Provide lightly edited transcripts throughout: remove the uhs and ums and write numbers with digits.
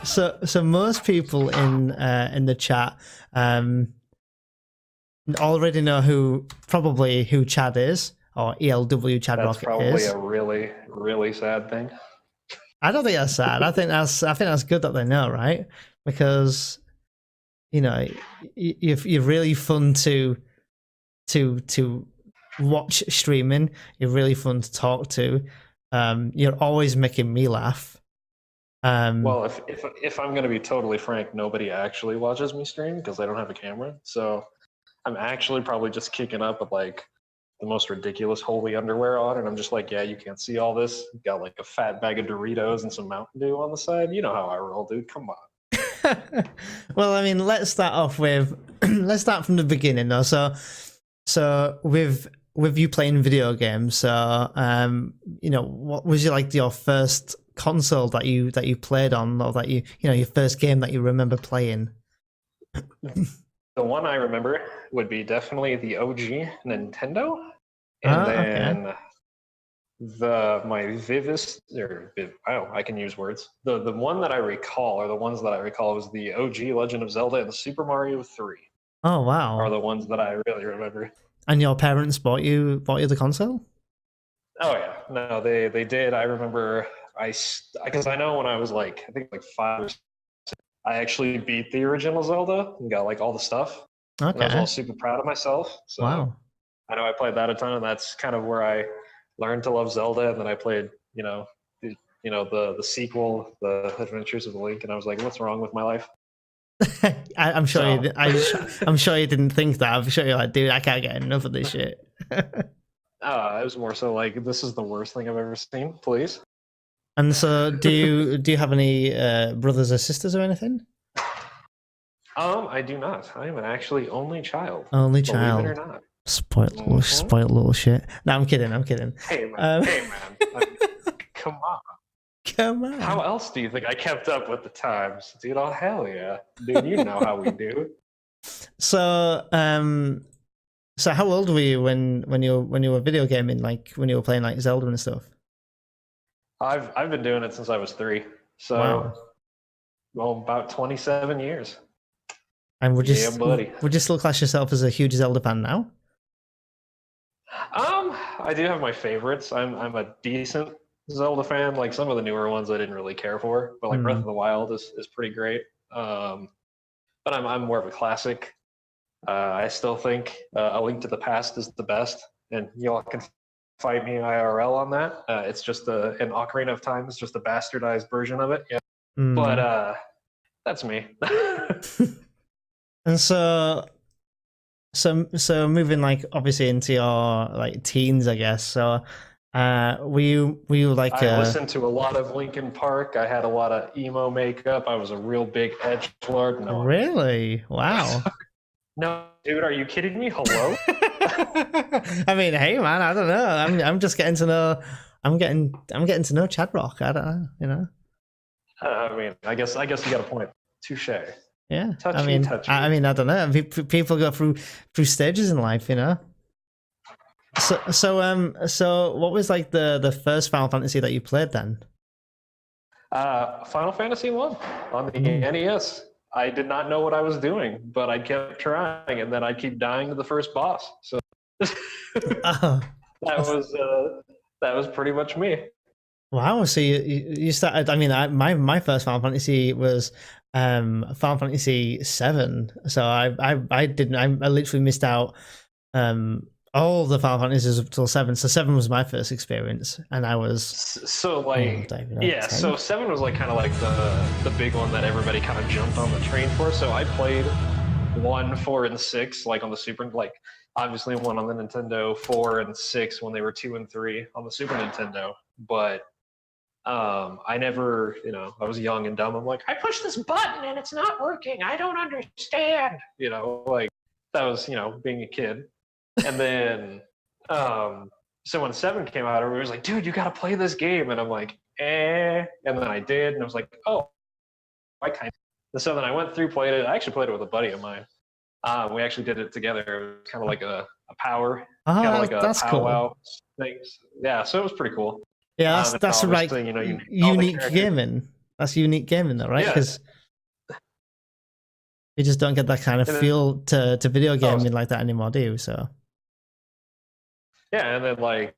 So most people in the chat already know probably who Chad is, or ELWChadrock is. That's probably a really, really sad thing. I don't think that's sad. I think that's good that they know, right? Because you're really fun to watch streaming. You're really fun to talk to. You're always making me laugh. Well, if I'm going to be totally frank, nobody actually watches me stream because I don't have a camera. So I'm actually probably just kicking up with like the most ridiculous holy underwear on, and I'm just like, yeah, you can't see all this. Got like a fat bag of Doritos and some Mountain Dew on the side. You know how I roll, dude. Come on. Well, I mean, let's start off with let's start from the beginning though. So with you playing video games, so what was your first console that you played on, or that your first game that you remember playing? The one I remember would be definitely the OG Nintendo, and then I can use words. The one that I recall, or the ones that I recall, was the OG Legend of Zelda and the Super Mario 3. Oh wow! Are the ones that I really remember. And your parents bought you the console? Oh yeah, no, they did. I remember because I know when I was I think 5 or 6, I actually beat the original Zelda and got like all the stuff. Okay. And I was all super proud of myself. So wow. I know I played that a ton, and that's kind of where I learned to love Zelda. And then I played, the sequel, The Adventures of Link, and I was like, what's wrong with my life? I'm sure I'm sure you didn't think that. I'm sure you're like, dude, I can't get enough of this shit. It was more so like, this is the worst thing I've ever seen, please. And so, do you have any brothers or sisters or anything? I do not. I am an actually only child. Only child. Believe it or not. Spoiled little shit. No, I'm kidding. Hey man, come on. Come on. How else do you think I kept up with the times, dude? Oh hell yeah, dude! You know how we do. So, how old were you when you were video gaming? Like when you were playing like Zelda and stuff? I've been doing it since I was 3. So, wow. Well, about 27 years. And would you still class yourself as a huge Zelda fan now? I do have my favorites. I'm a decent Zelda fan. Like some of the newer ones I didn't really care for, but like Breath of the Wild is pretty great. But I'm more of a classic. I still think A Link to the Past is the best, and y'all can fight me IRL on that. It's just an Ocarina of Time. It's just a bastardized version of it. Yeah, but that's me. And so moving like obviously into your like teens, I guess. So were you like I listened to a lot of Linkin Park. I had a lot of emo makeup. I was a real big edgelord. No, really? Wow. No, dude, are you kidding me? Hello? I mean, hey man, I don't know. I'm just getting to know. I'm getting to know Chadrock. I don't know. I mean, I guess you got a point. Touche. Yeah. Touchy. I mean, I don't know. People go through stages in life, you know. So what was like the first Final Fantasy that you played then? Final Fantasy 1 on the NES. I did not know what I was doing, but I kept trying, and then I keep dying to the first boss. So that was pretty much me. Wow! So you started. I mean, my first Final Fantasy was Final Fantasy VII. So I literally missed out all the Final Fantasies up till 7. So 7 was my first experience, and I was so like 10? So 7 was like kind of like the big one that everybody kind of jumped on the train for. So I played 1, 4, and 6 like on the Super, like obviously 1 on the Nintendo, 4 and 6 when they were 2 and 3 on the Super Nintendo. But I never, I was young and dumb. I'm like, I pushed this button and it's not working. I don't understand. Like that was, being a kid. And then, so when 7 came out, everybody was like, dude, you got to play this game. And I'm like, And then I did. And I was like, oh, I kind of. And so then I went through, played it. I actually played it with a buddy of mine. We actually did it together. It was kind of like a power. Kind of like a powwow thing. Yeah, so it was pretty cool. Yeah, that's right. Unique gaming. That's unique gaming, though, right? Because you just don't get that kind of feel to video gaming like that anymore, do you? So. Yeah, and then like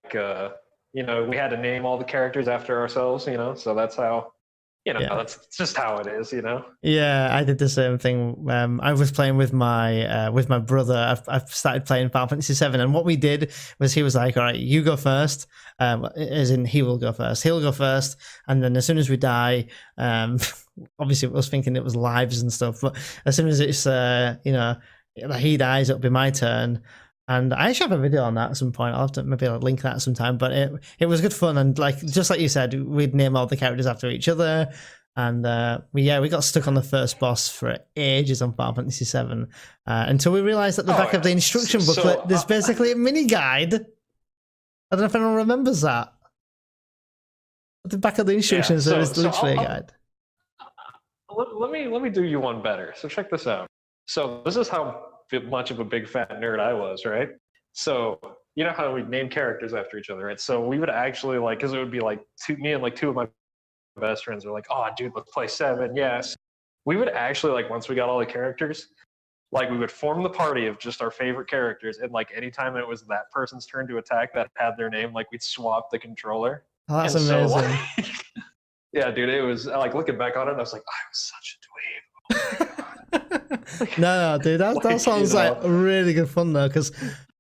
you know, we had to name all the characters after ourselves, you know, so that's how, you know, that's just how it is, you know. Yeah, I did the same thing. I was playing with my brother. I've started playing Final Fantasy VII, and what we did was he was like, "All right, you go first," as in he will go first. He'll go first, and then as soon as we die, obviously I was thinking it was lives and stuff, but as soon as it's you know, he dies, it'll be my turn. And I actually have a video on that at some point. I'll have to maybe link that sometime. But it was good fun, and like just like you said, we'd name all the characters after each other, and we got stuck on the first boss for ages on Final Fantasy VII until we realised at the back of the instruction booklet there's basically a mini guide. I don't know if anyone remembers that. At the back of the instructions, there is literally a guide. Let me do you one better. So check this out. So this is how much of a big fat nerd I was, right? So you know how we name characters after each other, right? So we would actually like, because it would be like me and like two of my best friends were like, oh dude, let's play 7. Yes, we would actually like, once we got all the characters, like we would form the party of just our favorite characters, and like anytime it was that person's turn to attack that had their name, like we'd swap the controller. Oh, that's amazing. So, like, yeah, dude, it was like looking back on it, I was like, I was such a dweeb. No, dude, that sounds like really good fun though, because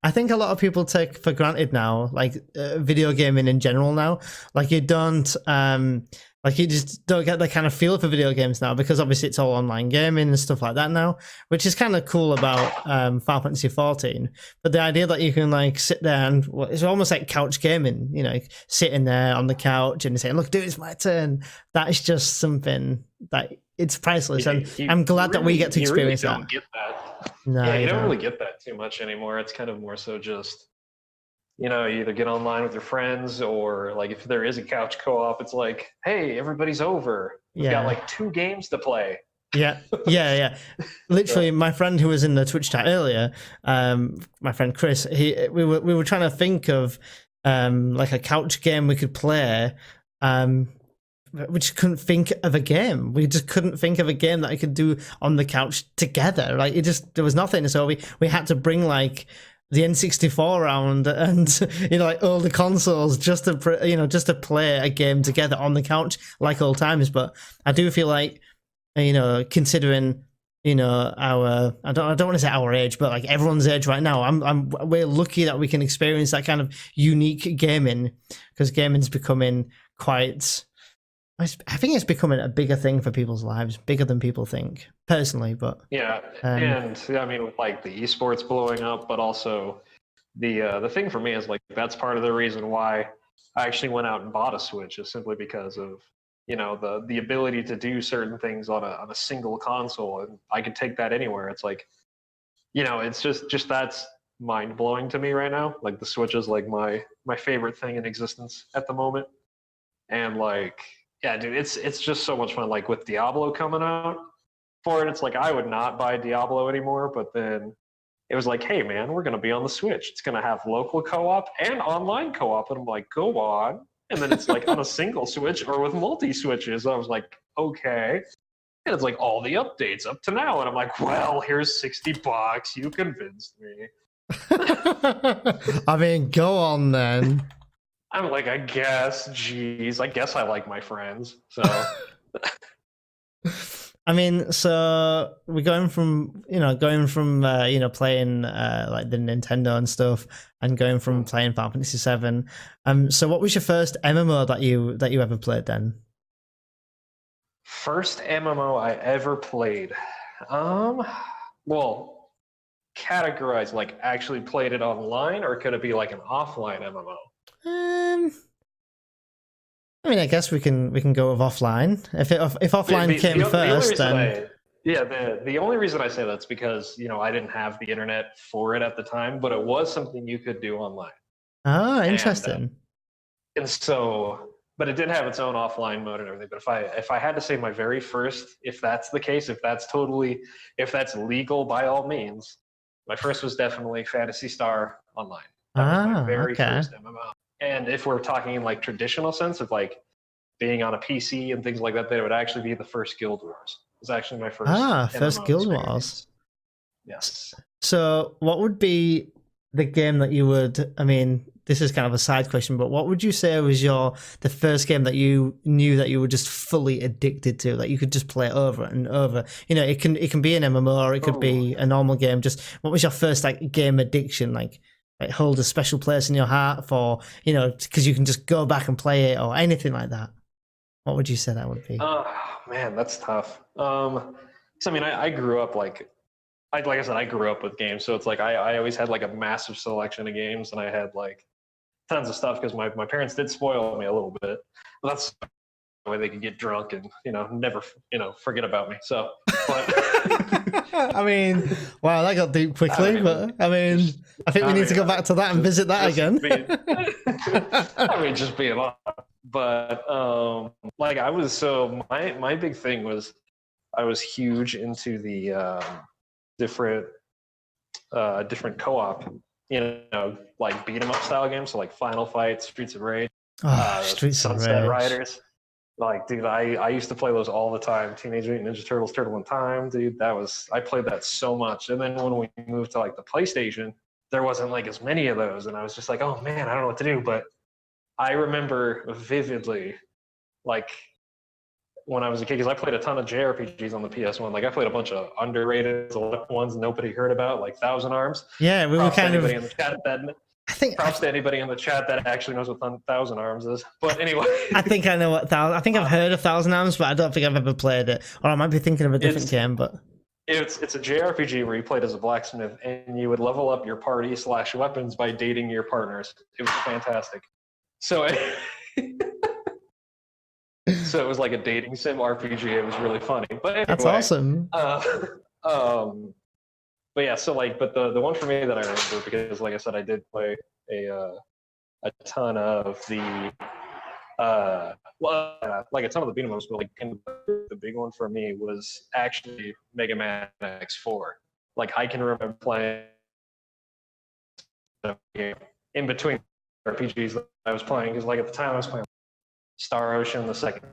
I think a lot of people take for granted now, like video gaming in general now. Like you don't, like you just don't get the kind of feel for video games now, because obviously it's all online gaming and stuff like that now, which is kind of cool about Final Fantasy XIV. But the idea that you can like sit there and it's almost like couch gaming, you know, sitting there on the couch and saying, "Look, dude, it's my turn." That is just something that. It's priceless, and I'm glad that we get to experience that. You don't get that. No, yeah, you don't really get that too much anymore. It's kind of more so just, you know, you either get online with your friends, or like if there is a couch co-op, it's like, hey, everybody's over. We've got like 2 games to play. Yeah. Literally, my friend who was in the Twitch chat earlier, my friend Chris, we were trying to think of like a couch game we could play. We just couldn't think of a game. We just couldn't think of a game that I could do on the couch together. Like there was nothing. So we had to bring like the N64 around and you know, like older consoles just to play a game together on the couch like old times. But I do feel like, you know, considering, you know, our I don't want to say our age, but like everyone's age right now, we're lucky that we can experience that kind of unique gaming, because gaming's becoming quite. I think it's becoming a bigger thing for people's lives, bigger than people think, personally. But yeah, and I mean, with like the esports blowing up, but also the thing for me is like that's part of the reason why I actually went out and bought a Switch, is simply because of, you know, the ability to do certain things on a single console, and I could take that anywhere. It's like, you know, it's just that's mind blowing to me right now. Like the Switch is like my favorite thing in existence at the moment, and like. Yeah, dude, it's just so much fun. Like with Diablo coming out for it, it's like I would not buy Diablo anymore, but then it was like, hey man, we're gonna be on the Switch. It's gonna have local co-op and online co-op, and I'm like, go on. And then it's like on a single Switch or with multi-switches. I was like, okay. And it's like all the updates up to now, and I'm like, well, here's $60. You convinced me. I mean, go on then. I'm like, I guess, geez, I guess I like my friends. So, I mean, so we're going from you know, playing like the Nintendo and stuff, and going from playing Final Fantasy VII. So what was your first MMO that you ever played then? First MMO I ever played, well, categorized, like actually played it online, or could it be like an offline MMO? I mean, I guess we can go with offline. If offline came first, then the only reason I say that's because, you know, I didn't have the internet for it at the time, but it was something you could do online. Ah, interesting. And so, but it did have its own offline mode and everything. But if I had to say my very first, if that's the case, if that's legal by all means, my first was definitely Phantasy Star Online. That was my very first MMO. And if we're talking in like traditional sense of like, being on a PC and things like that, that it would actually be the first Guild Wars. It was actually my first first Guild Wars. Yes. So what would be the game that you would, I mean, this is kind of a side question, but what would you say was the first game that you knew that you were just fully addicted to, that you could just play over and over? You know, it can be an MMO or it could be a normal game. Just what was your first like game addiction? Like hold a special place in your heart for, you know, because you can just go back and play it or anything like that. What would you say that would be? Oh man, that's tough. So I mean, I grew up like I said, I grew up with games, so it's like I always had like a massive selection of games, and I had like tons of stuff because my parents did spoil me a little bit. But that's the way they could get drunk and, you know, never, you know, forget about me. So, but I mean, wow, that got deep quickly. But I mean, I think we need to go back to that and visit that again. I mean, just being honest. But like I was, so my big thing was I was huge into the different co-op, you know, like beat 'em up style games, so like Final Fight, Streets of Rage, Sunset Riders. Like, dude, I used to play those all the time. Teenage Mutant Ninja Turtles, Turtle in Time, dude. I played that so much. And then when we moved to like the PlayStation, there wasn't like as many of those, and I was just like, oh man, I don't know what to do. But I remember vividly, like when I was a kid, because I played a ton of JRPGs on the PS1. Like I played a bunch of underrated ones nobody heard about, like Thousand Arms. Yeah, we were kind of. In the chat that, props to anybody in the chat that actually knows what Thousand Arms is. But anyway, I think I know what I think I've heard of Thousand Arms, but I don't think I've ever played it. Or I might be thinking of a different game. But it's a JRPG where you played as a blacksmith and you would level up your party / weapons by dating your partners. It was fantastic. So. So it was like a dating sim RPG. It was really funny. But anyway, that's awesome. But yeah, so like, but the one for me that I remember, because like I said, I did play a ton of the like a ton of the beat 'em ups, but like the big one for me was actually Mega Man X4. Like I can remember playing in between RPGs that I was playing, because like at the time I was playing Star Ocean, the second,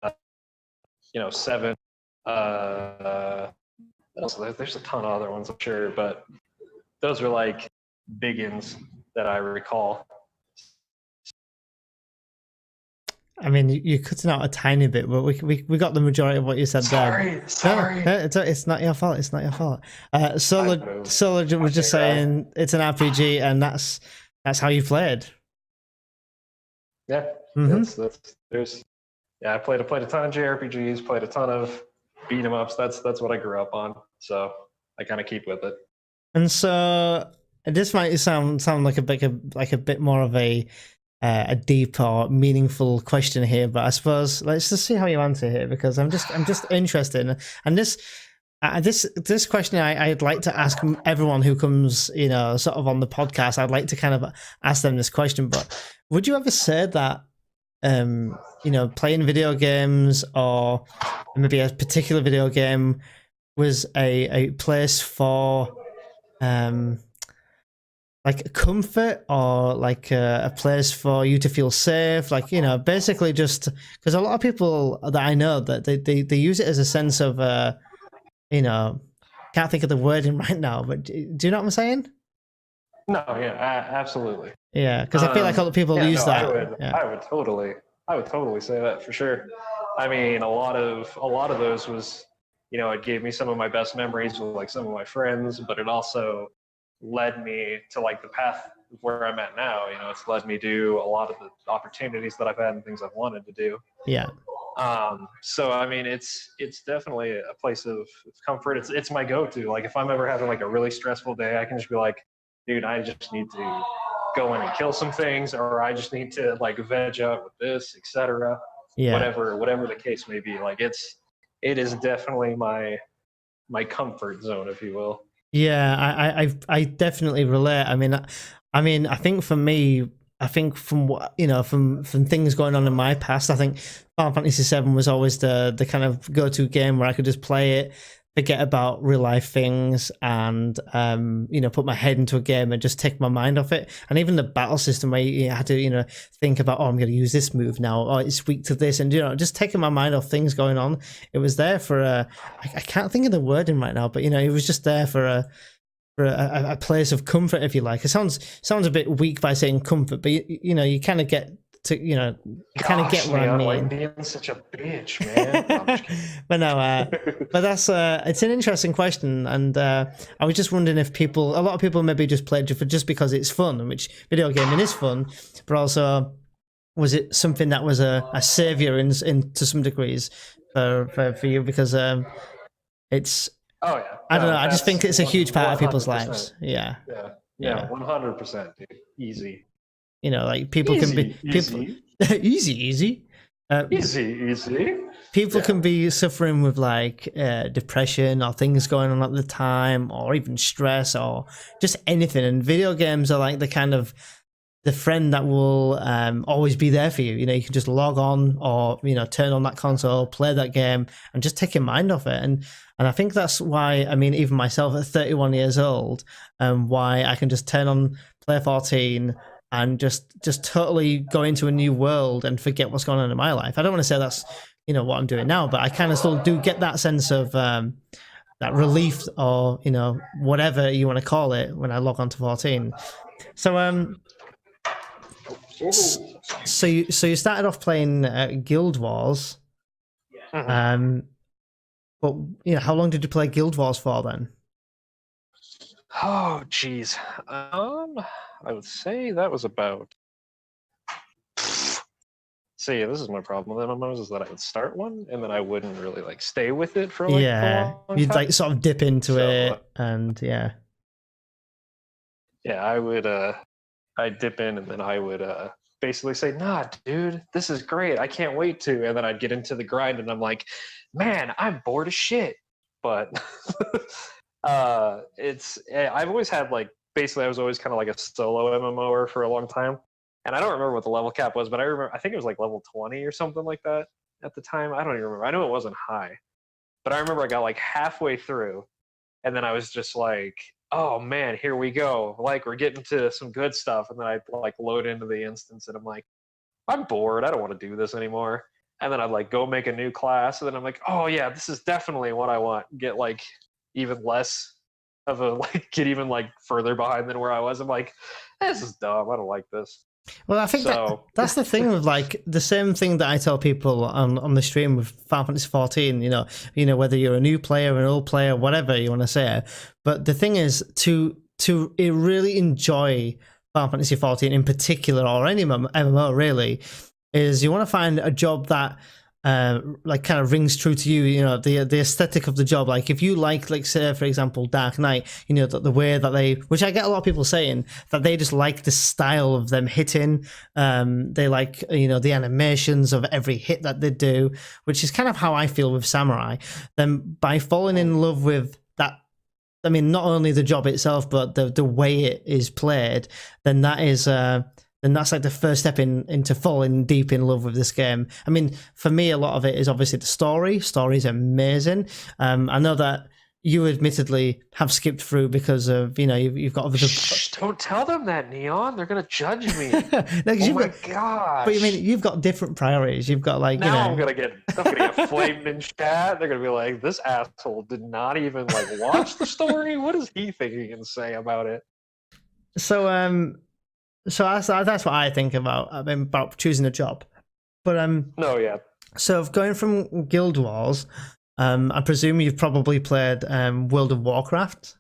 you know, 7. There's a ton of other ones, I'm sure, but those are like biggins that I recall. I mean, you're cutting out a tiny bit, but we got the majority of what you said there. Sorry. No, it's not your fault. It's not your fault. Solar was just saying it's an RPG, and that's how you played. Yeah, I played a ton of JRPGs, played a ton of beat 'em ups. That's what I grew up on, so I kind of keep with it. And so this might sound like a bit more of a deep or meaningful question here, but I suppose let's just see how you answer here, because I'm just interested. And this question I'd like to ask everyone who comes, you know, sort of on the podcast. I'd like to kind of ask them this question, but would you ever say that, you know, playing video games or maybe a particular video game was a place for, like comfort, or like a place for you to feel safe, like, you know, basically just because a lot of people that I know that they use it as a sense of, you know, can't think of the wording right now, but do you know what I'm saying? No, yeah, absolutely. Yeah, because I feel like other people use that. I would totally say that for sure. I mean, a lot of those was, you know, it gave me some of my best memories with like some of my friends, but it also led me to like the path where I'm at now. You know, it's led me to a lot of the opportunities that I've had and things I've wanted to do. Yeah. So I mean, it's definitely a place of comfort. It's my go-to. Like if I'm ever having like a really stressful day, I can just be like, dude, I just need to go in and kill some things, or I just need to like veg out with this, etc. Yeah. Whatever the case may be. Like it is definitely my comfort zone, if you will. Yeah, I definitely relate. I mean, I think for me, I think from what, you know, from things going on in my past, I think Final Fantasy VII was always the kind of go-to game where I could just play it, forget about real life things and put my head into a game and just take my mind off it. And even the battle system where you had to think about, I'm going to use this move now, or it's weak to this, and just taking my mind off things going on. It was there for I can't think of the wording right now, but it was just there for a place of comfort, if you like. It sounds a bit weak by saying comfort, but you kind of get to kind of get what I mean. Like being such a bitch, man. But no, but that's it's an interesting question, and I was just wondering if a lot of people maybe just played just because it's fun, which video gaming is fun, but also was it something that was a savior in to some degrees for you, because it's. Oh yeah. I don't know. I just think it's a huge part of people's lives. Yeah, 100%, dude. Easy. Like people can be easy. People can be suffering with like depression or things going on at the time, or even stress, or just anything. And video games are like the friend that will always be there for you. You can just log on or turn on that console, play that game, and just take your mind off it. And I think that's why, even myself at 31 years old, why I can just turn on Play 14 and just totally go into a new world and forget what's going on in my life. I don't want to say that's what I'm doing now, but I kind of still do get that sense of that relief, or whatever you want to call it, when I log on to 14. So so you started off playing Guild Wars, but how long did you play Guild Wars for then? Oh geez, I would say that was about. See, this is my problem with MMOs, is that I would start one and then I wouldn't really like stay with it for like a long you'd time. like sort of dip into it, and yeah, I would I'd dip in and then I would basically say, nah, dude, this is great, I can't wait to, and then I'd get into the grind and I'm like, man, I'm bored as shit. But I've always had like, basically I was always kind of like a solo MMOer for a long time, and I don't remember what the level cap was, but I think it was like level 20 or something like that at the time. I don't even remember. I know it wasn't high, but I remember I got like halfway through and then I was just like, oh man, here we go, like we're getting to some good stuff, and then I like load into the instance and I'm like, I'm bored, I don't want to do this anymore, and then I'd like go make a new class, and then I'm like, oh yeah, this is definitely what I want, get like even less of a like, get even like further behind than where I was. I'm like, this is dumb, I don't like this. Well, I think that's the thing with like the same thing that I tell people on the stream with Final Fantasy 14. Whether you're a new player, an old player, whatever you want to say. But the thing is to really enjoy Final Fantasy 14 in particular, or any MMO really, is you want to find a job that like kind of rings true to you. The aesthetic of the job. Like if you like say for example Dark Knight, the way that they, which I get a lot of people saying that they just like the style of them hitting, they like the animations of every hit that they do, which is kind of how I feel with Samurai. Then by falling in love with that, not only the job itself but the way it is played, then that is then that's like the first step into falling deep in love with this game. For me, a lot of it is obviously the story. Story's amazing. I know that you admittedly have skipped through because of, you've got... Shh, don't tell them that, Neon. They're going to judge me. No, oh my gosh. But you've got different priorities. You've got like, I'm going to get flamed in chat. They're going to be like, this asshole did not even like watch the story. What is he thinking and say about it? So that's what I think about choosing a job. But no, yeah. So going from Guild Wars, I presume you've probably played World of Warcraft.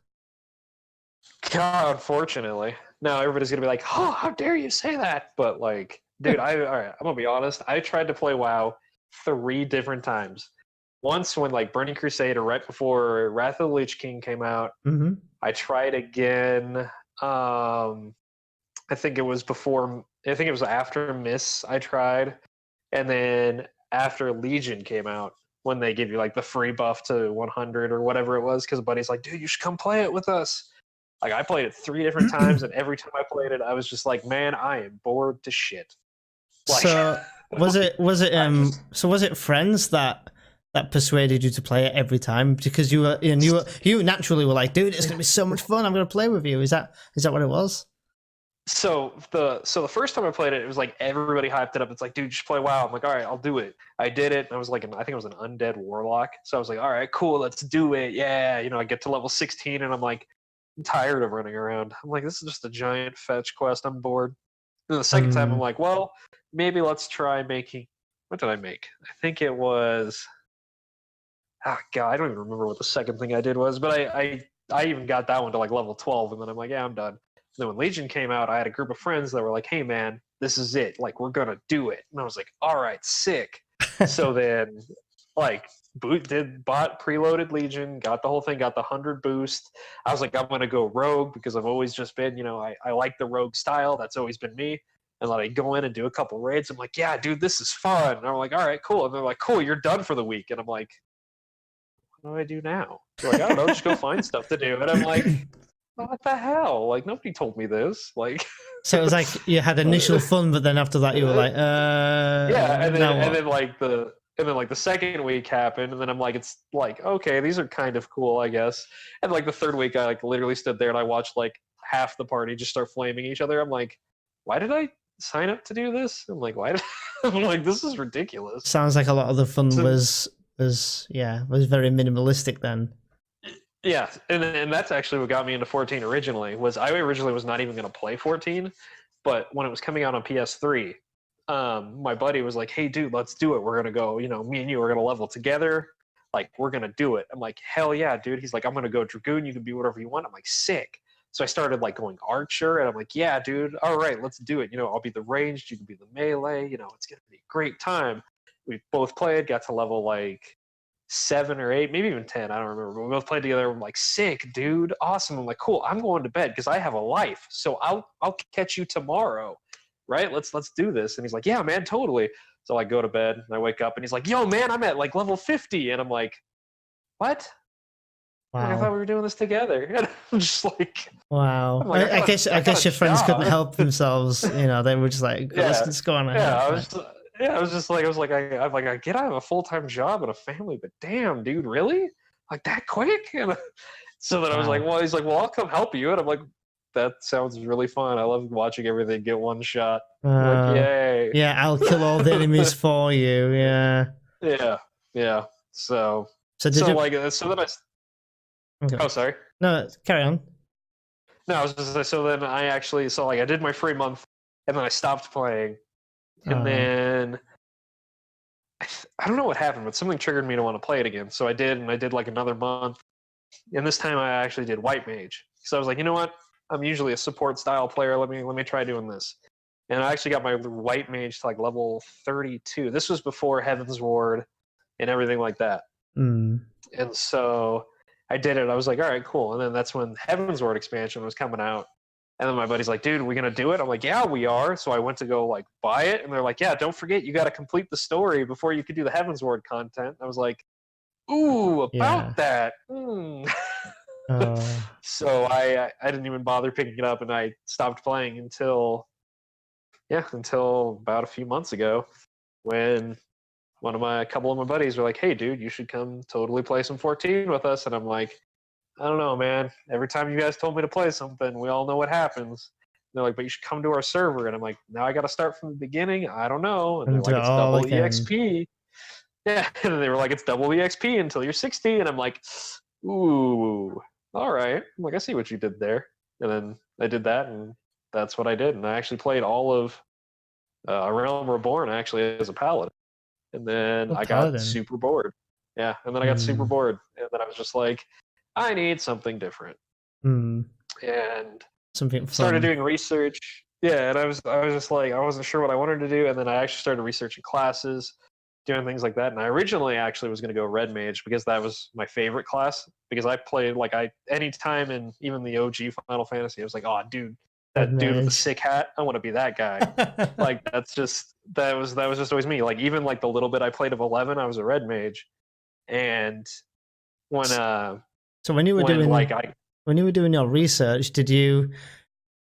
God, unfortunately. Now everybody's gonna be like, "Oh, how dare you say that?" But like, dude, all right, I'm gonna be honest. I tried to play WoW 3 different times. Once when like Burning Crusade, or right before Wrath of the Lich King came out. Mm-hmm. I tried again. I think it was after Miss I tried, and then after Legion came out, when they give you like the free buff to 100 or whatever it was, because a buddy's like, dude, you should come play it with us. Like I played it 3 different times, and every time I played it, I was just like, man, I am bored to shit. Like, so was it friends that that persuaded you to play it every time? Because you naturally were like, dude, it's gonna be so much fun. I'm gonna play with you. Is that what it was? So the first time I played it, it was like everybody hyped it up. It's like, dude, just play WoW. I'm like, all right, I'll do it. I did it. And I was like, I think it was an undead warlock. So I was like, all right, cool, let's do it. Yeah, I get to level 16, and I'm like, I'm tired of running around. I'm like, this is just a giant fetch quest. I'm bored. And the second time, I'm like, well, maybe let's try making. What did I make? I think it was. Oh God, I don't even remember what the second thing I did was, but I even got that one to like level 12, and then I'm like, yeah, I'm done. Then when Legion came out, I had a group of friends that were like, hey man, this is it. Like, we're gonna do it. And I was like, all right, sick. So then like bought preloaded Legion, got the whole thing, got the 100 boost. I was like, I'm gonna go rogue because I've always just been, I like the rogue style. That's always been me. And like go in and do a couple raids. I'm like, yeah, dude, this is fun. And I'm like, all right, cool. And they're like, cool, you're done for the week. And I'm like, what do I do now? They're like, I don't know, just go find stuff to do. And I'm like, what the hell? Like, nobody told me this. Like, so it was like you had initial fun, but then after that you were like, yeah. And then like the second week happened, and then I'm like, it's like, okay, these are kind of cool, I guess. And like the third week, I like literally stood there and I watched like half the party just start flaming each other. I'm like, why did I sign up to do this? I'm like, why did I'm like, this is ridiculous. Sounds like a lot of the fun was very minimalistic then. Yeah, and that's actually what got me into 14 originally. I originally was not even going to play 14, but when it was coming out on PS3, my buddy was like, hey dude, let's do it. We're going to go, me and you are going to level together. Like, we're going to do it. I'm like, hell yeah, dude. He's like, I'm going to go Dragoon. You can be whatever you want. I'm like, sick. So I started like going Archer, and I'm like, yeah, dude, all right, let's do it. I'll be the ranged, you can be the melee. It's going to be a great time. We both played, got to level like 7 or 8, maybe even 10. I don't remember. But we both played together. I'm like, sick, dude, awesome. I'm like, cool. I'm going to bed because I have a life. So I'll catch you tomorrow, right? Let's do this. And he's like, yeah, man, totally. So I go to bed and I wake up and he's like, yo, man, I'm at like level 50. And I'm like, what? Wow. I thought we were doing this together. And I'm just like, wow. Like, I guess your friends couldn't help themselves. They were just like, let's go on ahead. Yeah, I was like, I get I have a full-time job and a family, but damn, dude, really? Like that quick? And so then I was like, well, he's like, well, I'll come help you. And I'm like, that sounds really fun. I love watching everything get one shot. Like, yay. Yeah, I'll kill all the enemies for you. Yeah. Yeah. So then I. Okay. Oh, sorry. No, carry on. No, I was just like, so then I did my free month, and then I stopped playing. And then I don't know what happened, but something triggered me to want to play it again. So I did, and I did like another month. And this time I actually did White Mage. So I was like, you know what? I'm usually a support style player. Let me try doing this. And I actually got my White Mage to like level 32. This was before Heaven's Ward and everything like that. Mm. And so I did it. I was like, all right, cool. And then that's when Heaven's Ward expansion was coming out. And then my buddy's like, dude, are we going to do it? I'm like, yeah, we are. So I went to go like buy it. And they're like, yeah, don't forget, you got to complete the story before you could do the Heaven's Ward content. I was like, ooh, about that. So I didn't even bother picking it up, and I stopped playing until about a few months ago, when a couple of my buddies were like, hey dude, you should come totally play some 14 with us. And I'm like, I don't know, man. Every time you guys told me to play something, we all know what happens. And they're like, but you should come to our server. And I'm like, now I got to start from the beginning. I don't know. And they're like, it's double EXP. Yeah. And they were like, it's double EXP until you're 60. And I'm like, ooh, all right. I'm like, I see what you did there. And then I did that, and that's what I did. And I actually played all of Realm Reborn actually as a paladin. And then I got super bored. Yeah. And then I got super bored. And then I was just like, I need something different. And something fun. Started doing research. Yeah, and I was just like, I wasn't sure what I wanted to do, and then I actually started researching classes, doing things like that. And I originally actually was going to go Red Mage because that was my favorite class, because I played any time in even the OG Final Fantasy, I was like, oh dude, that dude with the sick hat, I want to be that guy. Like that was just always me. Like even like the little bit I played of 11, I was a Red Mage. And when so when you were doing your research, did you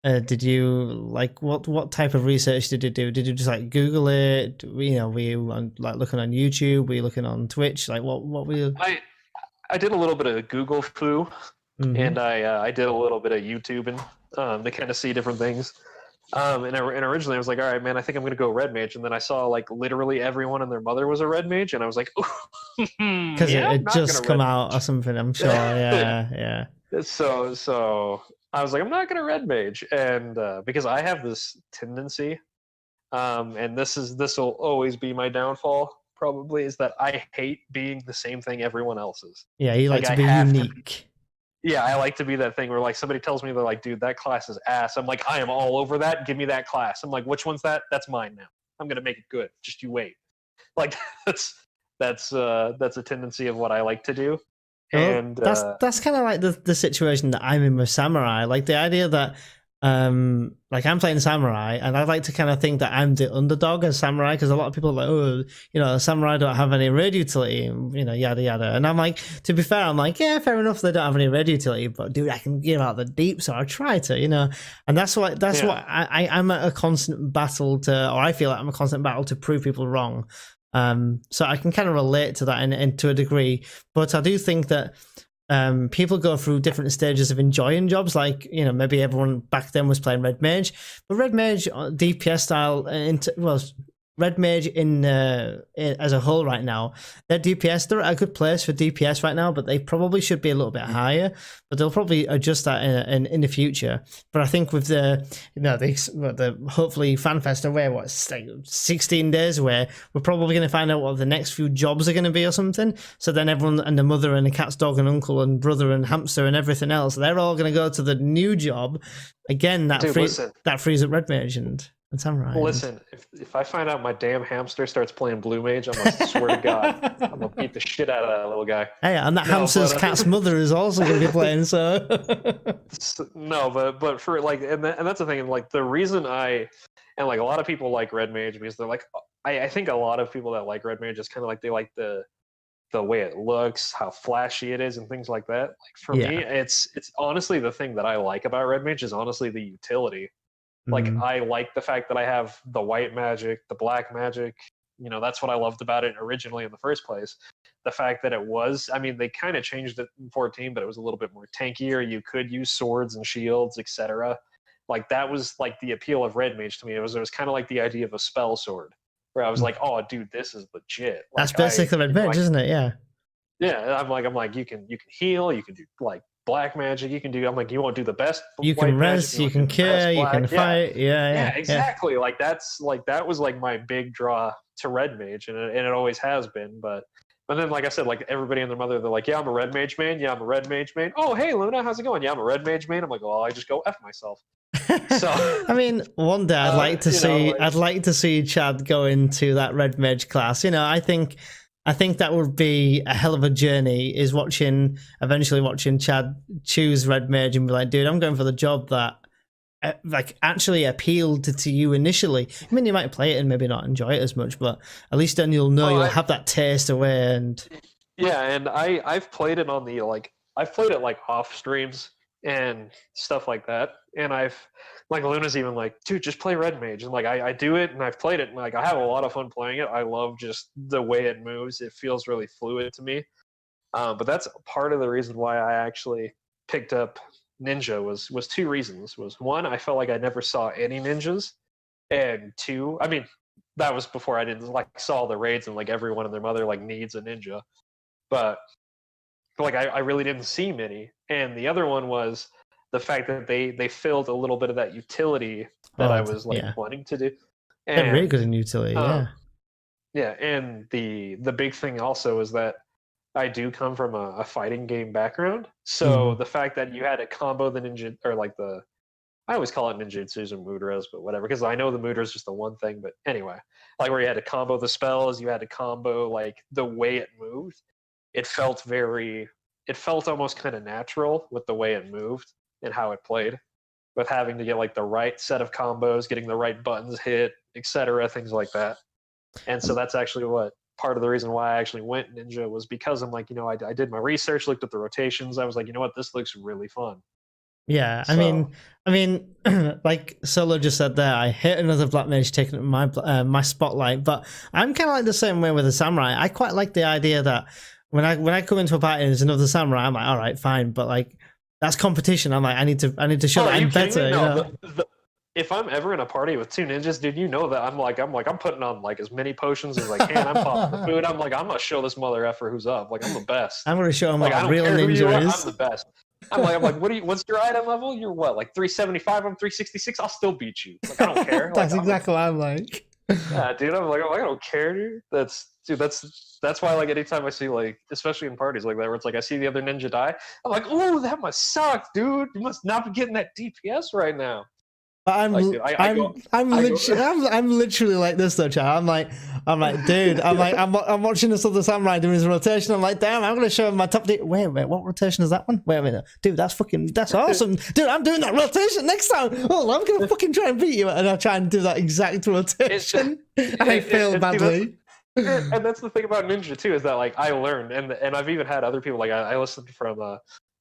Did you like what type of research did you do? Did you just like Google it? You know, were you like looking on YouTube? Were you looking on Twitch? Like what were you? I did a little bit of Google foo, and I did a little bit of YouTubing to kind of see different things. And originally I was like, all right, man, I think I'm gonna go red mage, and then I saw like literally everyone and their mother was a red mage, and I was like, because it had just come out or something. I'm sure. Yeah. So I was like, I'm not gonna red mage, and because I have this tendency, and this will always be my downfall. Probably is that I hate being the same thing everyone else is. Yeah, you like to be unique. Yeah, I like to be that thing where like somebody tells me they're like, dude, that class is ass. I'm like, I am all over that. Give me that class. I'm like, which one's that? That's mine now. I'm gonna make it good. Just you wait. Like that's a tendency of what I like to do. And that's kind of like the situation that I'm in with Samurai. Like the idea that like I'm playing Samurai, and I like to kind of think that I'm the underdog as Samurai, because a lot of people are like, oh, you know, Samurai don't have any raid utility, you know, yada yada. And I'm like, to be fair, I'm like, yeah, fair enough, they don't have any raid utility, but dude, I can give out the deep, so I try to, you know. And that's what I'm at a constant battle to, or I feel like I'm a constant battle to prove people wrong. So I can kind of relate to that in to a degree, but I do think that people go through different stages of enjoying jobs. Like, you know, maybe everyone back then was playing red mage, but red mage DPS style red mage in as a whole right now, their DPS, they're at a good place for DPS right now, but they probably should be a little bit higher, but they'll probably adjust that in the future. But I think with the, you know, the hopefully FanFest away, what's like 16 days away, we're probably going to find out what the next few jobs are going to be or something. So then everyone and the mother and the cat's dog and uncle and brother and hamster and everything else, they're all going to go to the new job again. That frees up red mage and Samurai. Listen, if I find out my damn hamster starts playing blue mage, I'm gonna swear to God, I'm gonna beat the shit out of that little guy. Hey, and that hamster's cat's mother is also gonna be playing. So no, but for like, and that's the thing. Like the reason like a lot of people like red mage because they're like, I think a lot of people that like red mage is kind of like they like the way it looks, how flashy it is, and things like that. Like for me, it's honestly the thing that I like about red mage is honestly the utility. Like I like the fact that I have the white magic, the black magic. You know, that's what I loved about it originally in the first place. The fact that it was, I mean, they kind of changed it in 14, but it was a little bit more tankier. You could use swords and shields, etc. Like that was like the appeal of red mage to me. It was kind of like the idea of a spell sword, where I was like, oh, dude, this is legit. Like, that's basically red mage, isn't it? Yeah. Yeah, I'm like, you can heal, you can do like black magic, you can do. I'm like, you won't do the best. You can res, you can cure, you can fight. Yeah, exactly. Like that was like my big draw to red mage, and it always has been. But then, like I said, like everybody and their mother, they're like, yeah, I'm a red mage main. Yeah, I'm a red mage main. Oh, hey, Luna, how's it going? Yeah, I'm a red mage main. I'm like, well, I just go F myself. So I mean, one day I'd like to see, I'd like to see Chad go into that red mage class. You know, I think that would be a hell of a journey, is eventually watching Chad choose red mage and be like, dude, I'm going for the job that like actually appealed to you initially. I mean, you might play it and maybe not enjoy it as much, but at least then you'll know you'll have that taste away. And yeah, and I've played it on the I've played it like off streams and stuff like that, and I've like Luna's even like, dude, just play red mage, and like I do it, and I've played it, and like I have a lot of fun playing it. I love just the way it moves. It feels really fluid to me. But that's part of the reason why I actually picked up ninja was two reasons. Was one, I felt like I never saw any ninjas, and two, I mean, that was before I didn't like saw the raids and like everyone and their mother like needs a ninja, but like I really didn't see many. And the other one was the fact that they filled a little bit of that utility that I was like wanting to do. And they're really good in utility, yeah. And the big thing also is that I do come from a fighting game background, so the fact that you had to combo the ninja, or like I always call it ninjutsus and mudras, but whatever, because I know the mudra is just the one thing. But anyway, like where you had to combo the spells, you had to combo like the way it moved. It felt almost kind of natural with the way it moved and how it played, with having to get like the right set of combos, getting the right buttons hit, etc., things like that. And so that's actually what part of the reason why I actually went ninja was, because I'm like, you know, I did my research, looked at the rotations. I was like, you know what, this looks really fun. Yeah, So, I mean, like Solo just said there, I hate another black mage taking up my spotlight. But I'm kind of like the same way with a samurai. I quite like the idea that when I come into a party and there's another samurai, I'm like, all right, fine. But like that's competition. I'm like, I need to show that are you I'm kidding me? better. You No, know, if I'm ever in a party with two ninjas, dude, you know that I'm putting on like as many potions as I can. I'm popping the food. I'm like, I'm gonna show this mother effer who's up. Like, I'm the best. I'm gonna show him Like, what I a don't real care who you ninja are. is. I'm the best. I'm like, what's your item level? You're what, like 375? I'm 366. I'll still beat you. Like, I don't care. That's Like, exactly what I'm like. yeah, dude. I'm like, I don't care, dude. That's why, like, anytime I see, like, especially in parties like that, where it's like I see the other ninja die, I'm like, oh, that must suck, dude. You must not be getting that DPS right now. But I'm Like, dude, I'm literally like this though, Chad. I'm like, dude, I'm watching this other samurai doing his rotation. I'm like, damn, I'm gonna show him my top. Wait, what rotation is that one? Wait a minute, dude, that's awesome, dude. I'm doing that rotation next time. Oh, I'm gonna fucking try and beat you, and I try and do that exact rotation, and I fail badly. And that's the thing about ninja too, is that like I learned, and I've even had other people, like I listened from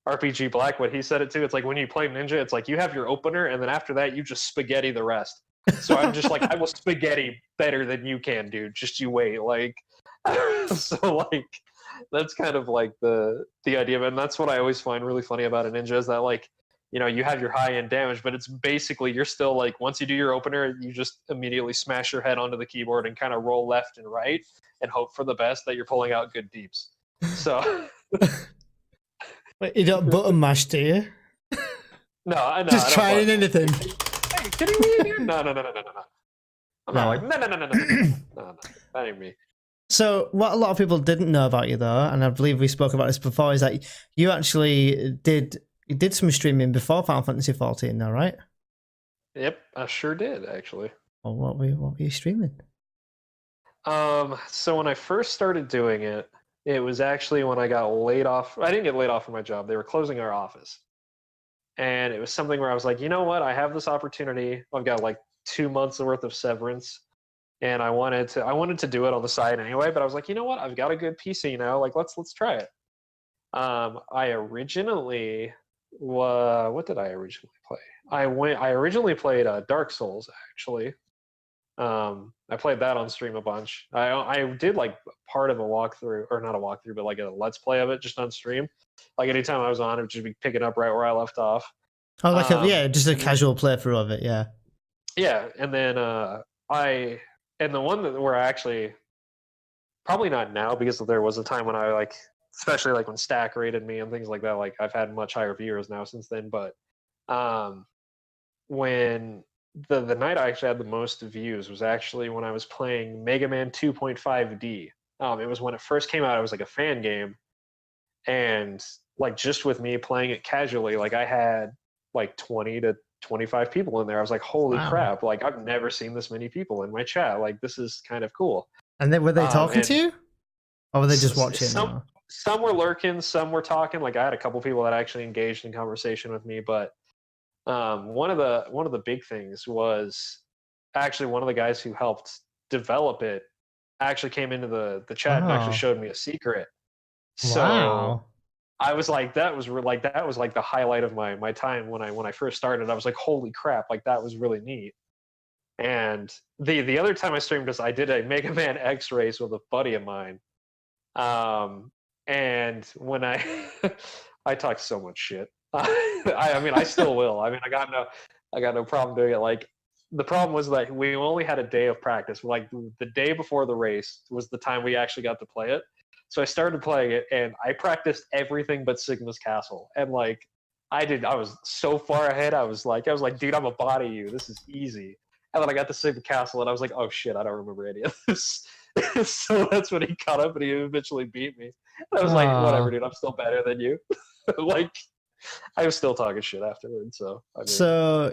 RPG Black, what he said it too. It's like when you play ninja, it's like you have your opener, and then after that you just spaghetti the rest. So I'm just like, I will spaghetti better than you can, dude. Just you wait. Like, so like that's kind of like the idea of it. And that's what I always find really funny about a ninja, is that like, you know, you have your high end damage, but it's basically you're still like, once you do your opener, you just immediately smash your head onto the keyboard and kind of roll left and right and hope for the best that you're pulling out good deeps. So Wait, you don't button mash, do you? No, just trying anything. Are you kidding me? No. I'm not like, no, that ain't me. So what a lot of people didn't know about you though, and I believe we spoke about this before, is that you actually did some streaming before Final Fantasy XIV, though, right? Yep, I sure did actually. Well, what were you streaming? So when I first started doing it, it was actually when I got laid off. I didn't get laid off from my job. They were closing our office. And it was something where I was like, you know what? I have this opportunity. I've got like 2 months worth of severance. And I wanted to do it on the side anyway, but I was like, you know what? I've got a good PC now. Like, let's try it. I originally what did I originally play? I originally played Dark Souls, actually. I played that on stream a bunch. I did like part of a walkthrough, or not a walkthrough, but like a let's play of it just on stream. Like anytime I was on, it would just be picking up right where I left off. Oh, like just a casual playthrough of it, yeah. Yeah, and then and the one where I actually, probably not now, because there was a time when I like, especially like when Stack rated me and things like that. Like I've had much higher viewers now since then, but when the night I actually had the most views was actually when I was playing Mega Man 2.5D. It was when it first came out. It was like a fan game, and like just with me playing it casually, like I had like 20 to 25 people in there. I was like, holy crap, like I've never seen this many people in my chat. Like this is kind of cool. And then were they talking to you? Or were they just watching? Some were lurking, some were talking. Like I had a couple people that actually engaged in conversation with me, but one of the big things was actually one of the guys who helped develop it actually came into the chat and actually showed me a secret. So I was like, that was like the highlight of my time when I first started. I was like, holy crap, like that was really neat. And the other time I streamed this, I did a Mega Man X race with a buddy of mine. And when I talked so much shit. I mean, I still will. I mean, I got no problem doing it. Like, the problem was that we only had a day of practice. Like, the day before the race was the time we actually got to play it. So I started playing it, and I practiced everything but Sigma's Castle. And like, I was so far ahead. I was like, dude, I'm a body you. This is easy. And then I got to Sigma Castle, and I was like, oh shit, I don't remember any of this. So that's when he caught up, and he eventually beat me. And I was like, whatever, dude, I'm still better than you. Like, I was still talking shit afterwards. So I mean, so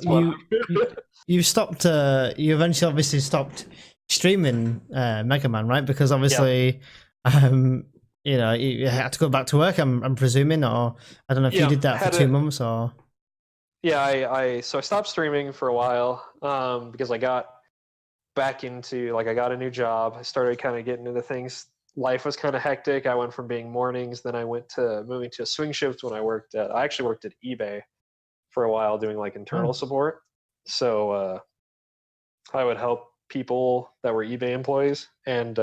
you stopped. You eventually obviously stopped streaming Mega Man, right? Because obviously, you know, you had to go back to work. I'm presuming, or I don't know if you did that for 2 months or. Yeah, I stopped streaming for a while because I got back into, like, I got a new job. I started kind of getting into things. Life was kind of hectic. I went from being mornings, then I went to moving to a swing shift when I actually worked at eBay. for a while doing like internal support. So I would help people that were eBay employees, and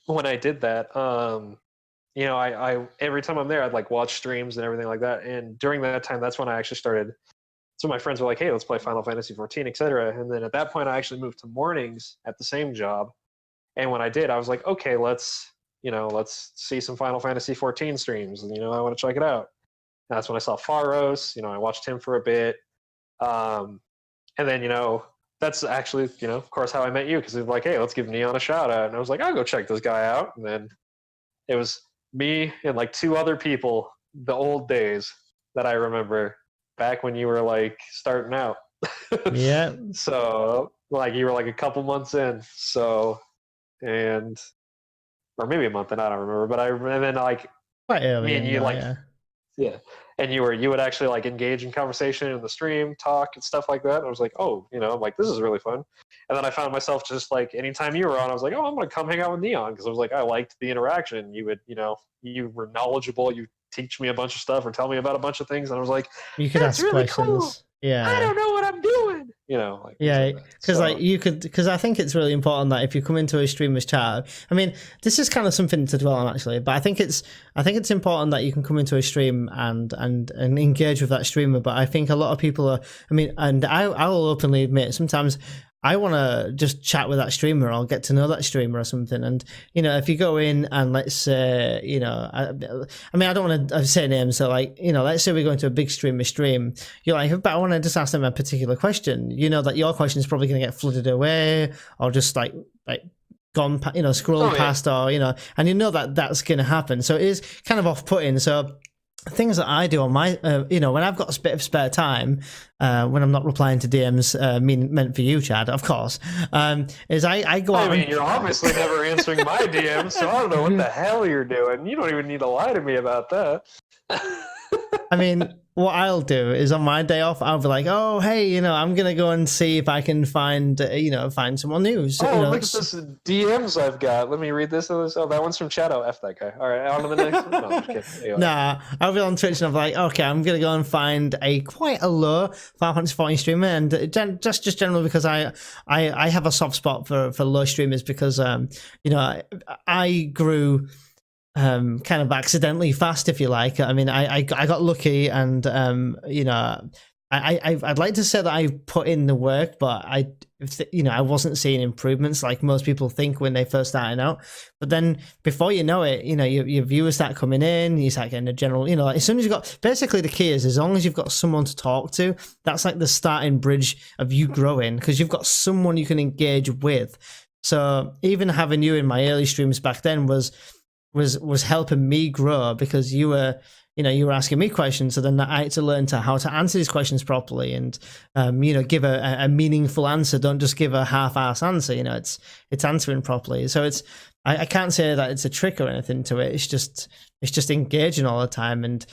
when I did that, I every time I'm there, I'd like watch streams and everything like that. And during that time, that's when I actually started. So my friends were like, "Hey, let's play Final Fantasy 14, etc." And then at that point, I actually moved to mornings at the same job. And when I did, I was like, "Okay, let's see some Final Fantasy 14 streams, and I want to check it out." And that's when I saw Faros. I watched him for a bit, and then that's actually of course how I met you, because it was like, "Hey, let's give Neon a shout out," and I was like, "I'll go check this guy out." And then it was me and like 2 other people, the old days that I remember, back when you were like starting out. Yeah. So like you were like a couple months in, or maybe a month, and I don't remember. But and then like quite early, me and you yeah, and you would actually like engage in conversation in the stream, talk and stuff like that. And I was like, oh, I'm like, this is really fun. And then I found myself just like anytime you were on, I was like, oh, I'm gonna come hang out with Neon, because I was like, I liked the interaction. You would, you were knowledgeable. You teach me a bunch of stuff or tell me about a bunch of things, and I was like, you could ask really questions. Cool. Yeah, I don't know what I'm doing. Because because I think it's really important that if you come into a streamer's chat, I mean, this is kind of something to dwell on actually, but I think it's important that you can come into a stream and engage with that streamer. But I think a lot of people are, and I will openly admit, sometimes I want to just chat with that streamer or get to know that streamer or something. And, if you go in and let's say, I don't want to say names. So like, let's say we're going to a big streamer stream. You're like, but I want to just ask them a particular question. You know that your question is probably going to get flooded away or just like gone, scrolled past or, and that that's going to happen. So it is kind of off-putting. So things that I do on my, when I've got a bit of spare time, when I'm not replying to DMs, meant for you, Chad, of course, is I go out. I mean, you're obviously never answering my DMs, so I don't know what the hell you're doing. You don't even need to lie to me about that. I mean, what I'll do is on my day off, I'll be like, oh, hey, I'm going to go and see if I can find, find someone new. Look at this DMs I've got. Let me read this. Oh, that one's from Shadow. F that guy. All right, on to the next one. No, I'm just kidding. Anyway. Nah, I'll be on Twitch and I'm like, okay, I'm going to go and find quite a low Final Fantasy 14 streamer. And just generally because I have a soft spot for low streamers because, I grew kind of accidentally fast, if you like. I mean, I got lucky, and I'd like to say that I put in the work, but I wasn't seeing improvements like most people think when they first starting out. But then before you know it, your viewers start coming in, you start getting a general, as soon as you've got, basically the key is as long as you've got someone to talk to, that's like the starting bridge of you growing, because you've got someone you can engage with. So even having you in my early streams back then was helping me grow, because you were asking me questions, so then I had to learn how to answer these questions properly and give a meaningful answer. Don't just give a half-ass answer. It's answering properly. So I can't say that it's a trick or anything to it. It's just engaging all the time, and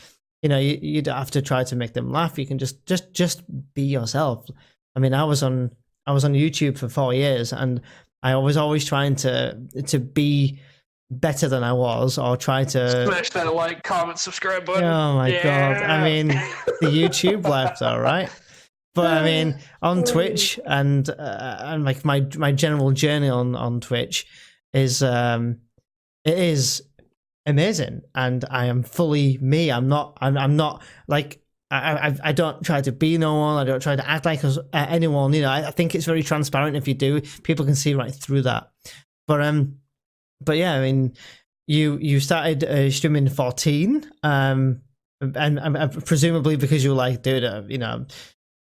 you don't have to try to make them laugh. You can just be yourself. I mean, I was on YouTube for 4 years, and I was always trying to be better than I was, or try to smash that like, comment, subscribe button. Oh my god! I mean, the YouTube left, all right, but I mean, on Twitch and like my general journey on Twitch is it is amazing, and I am fully me. I'm not like I don't try to be no one. I don't try to act like anyone. I think it's very transparent. If you do, people can see right through that. But yeah, I mean, you started streaming 14, and presumably because you were like, dude,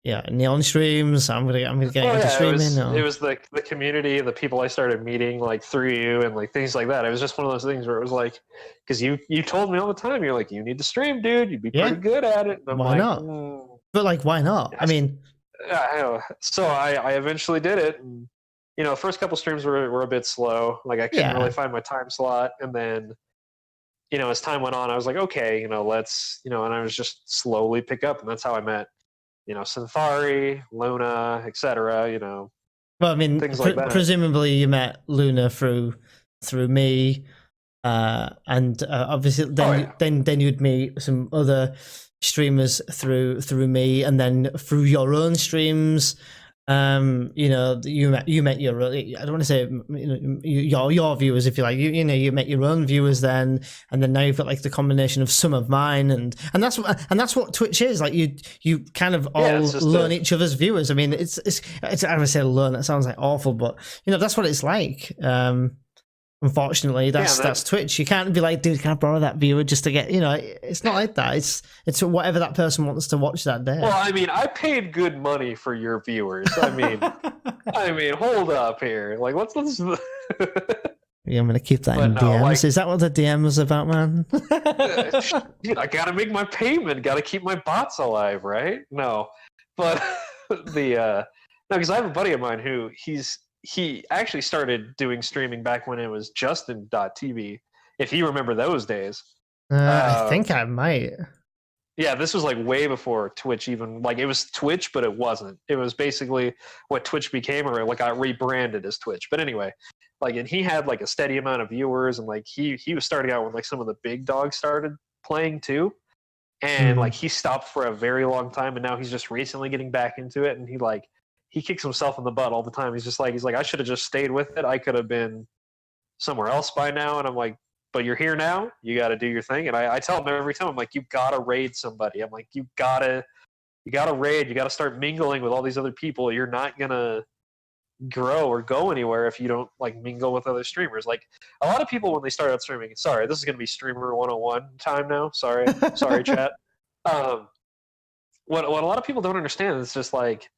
Neon streams. I'm gonna get into streaming. It was the community, the people I started meeting like through you, and like things like that. It was just one of those things where it was like, because you told me all the time, you're like, you need to stream, dude. You'd be pretty good at it. And I'm why not? But like, why not? Yes. I mean, so I eventually did it. And, the first couple streams were a bit slow. Like I couldn't really find my time slot. And then, as time went on, I was like, okay, let's, and I was just slowly pick up. And that's how I met, Synthari, Luna, etc. Well, I mean, things like that. Presumably you met Luna through me. And obviously then you'd meet some other streamers through me, and then through your own streams. You know, you met your, I don't want to say, you know, your viewers, if you like, you know, you met your own viewers then, and then now you've got like the combination of some of mine, and that's what Twitch is like. You kind of all learn each other's viewers. I mean, it's I would say learn, that sounds like awful, but you know, that's what it's like. Unfortunately, that's Twitch. You can't be like, dude, can I borrow that viewer just to get, you know, it's not like that. It's whatever that person wants to watch that day. Well, I mean, I paid good money for your viewers. I mean, hold up here. Like, let's Yeah, I'm gonna keep that in DMs. Like, is that what the DM was about, man? Dude, I gotta make my payment. Gotta keep my bots alive, right? No, but no, because I have a buddy of mine who he actually started doing streaming back when it was Justin.tv, if you remember those days. I think I might. Yeah, this was like way before Twitch even, like it was Twitch, but it wasn't. It was basically what Twitch became, or like got rebranded as Twitch. But anyway, like, and he had like a steady amount of viewers, and like he was starting out when like some of the big dogs started playing too. And like he stopped for a very long time, and now he's just recently getting back into it, and he kicks himself in the butt all the time. He's like, I should have just stayed with it. I could have been somewhere else by now. And I'm like, but you're here now. You got to do your thing. And I tell him every time, I'm like, you got to raid somebody. I'm like, you got to raid. You got to start mingling with all these other people. You're not going to grow or go anywhere if you don't like mingle with other streamers. Like a lot of people when they start out streaming, sorry, this is going to be streamer 101 time now. Sorry, chat. What a lot of people don't understand is just like,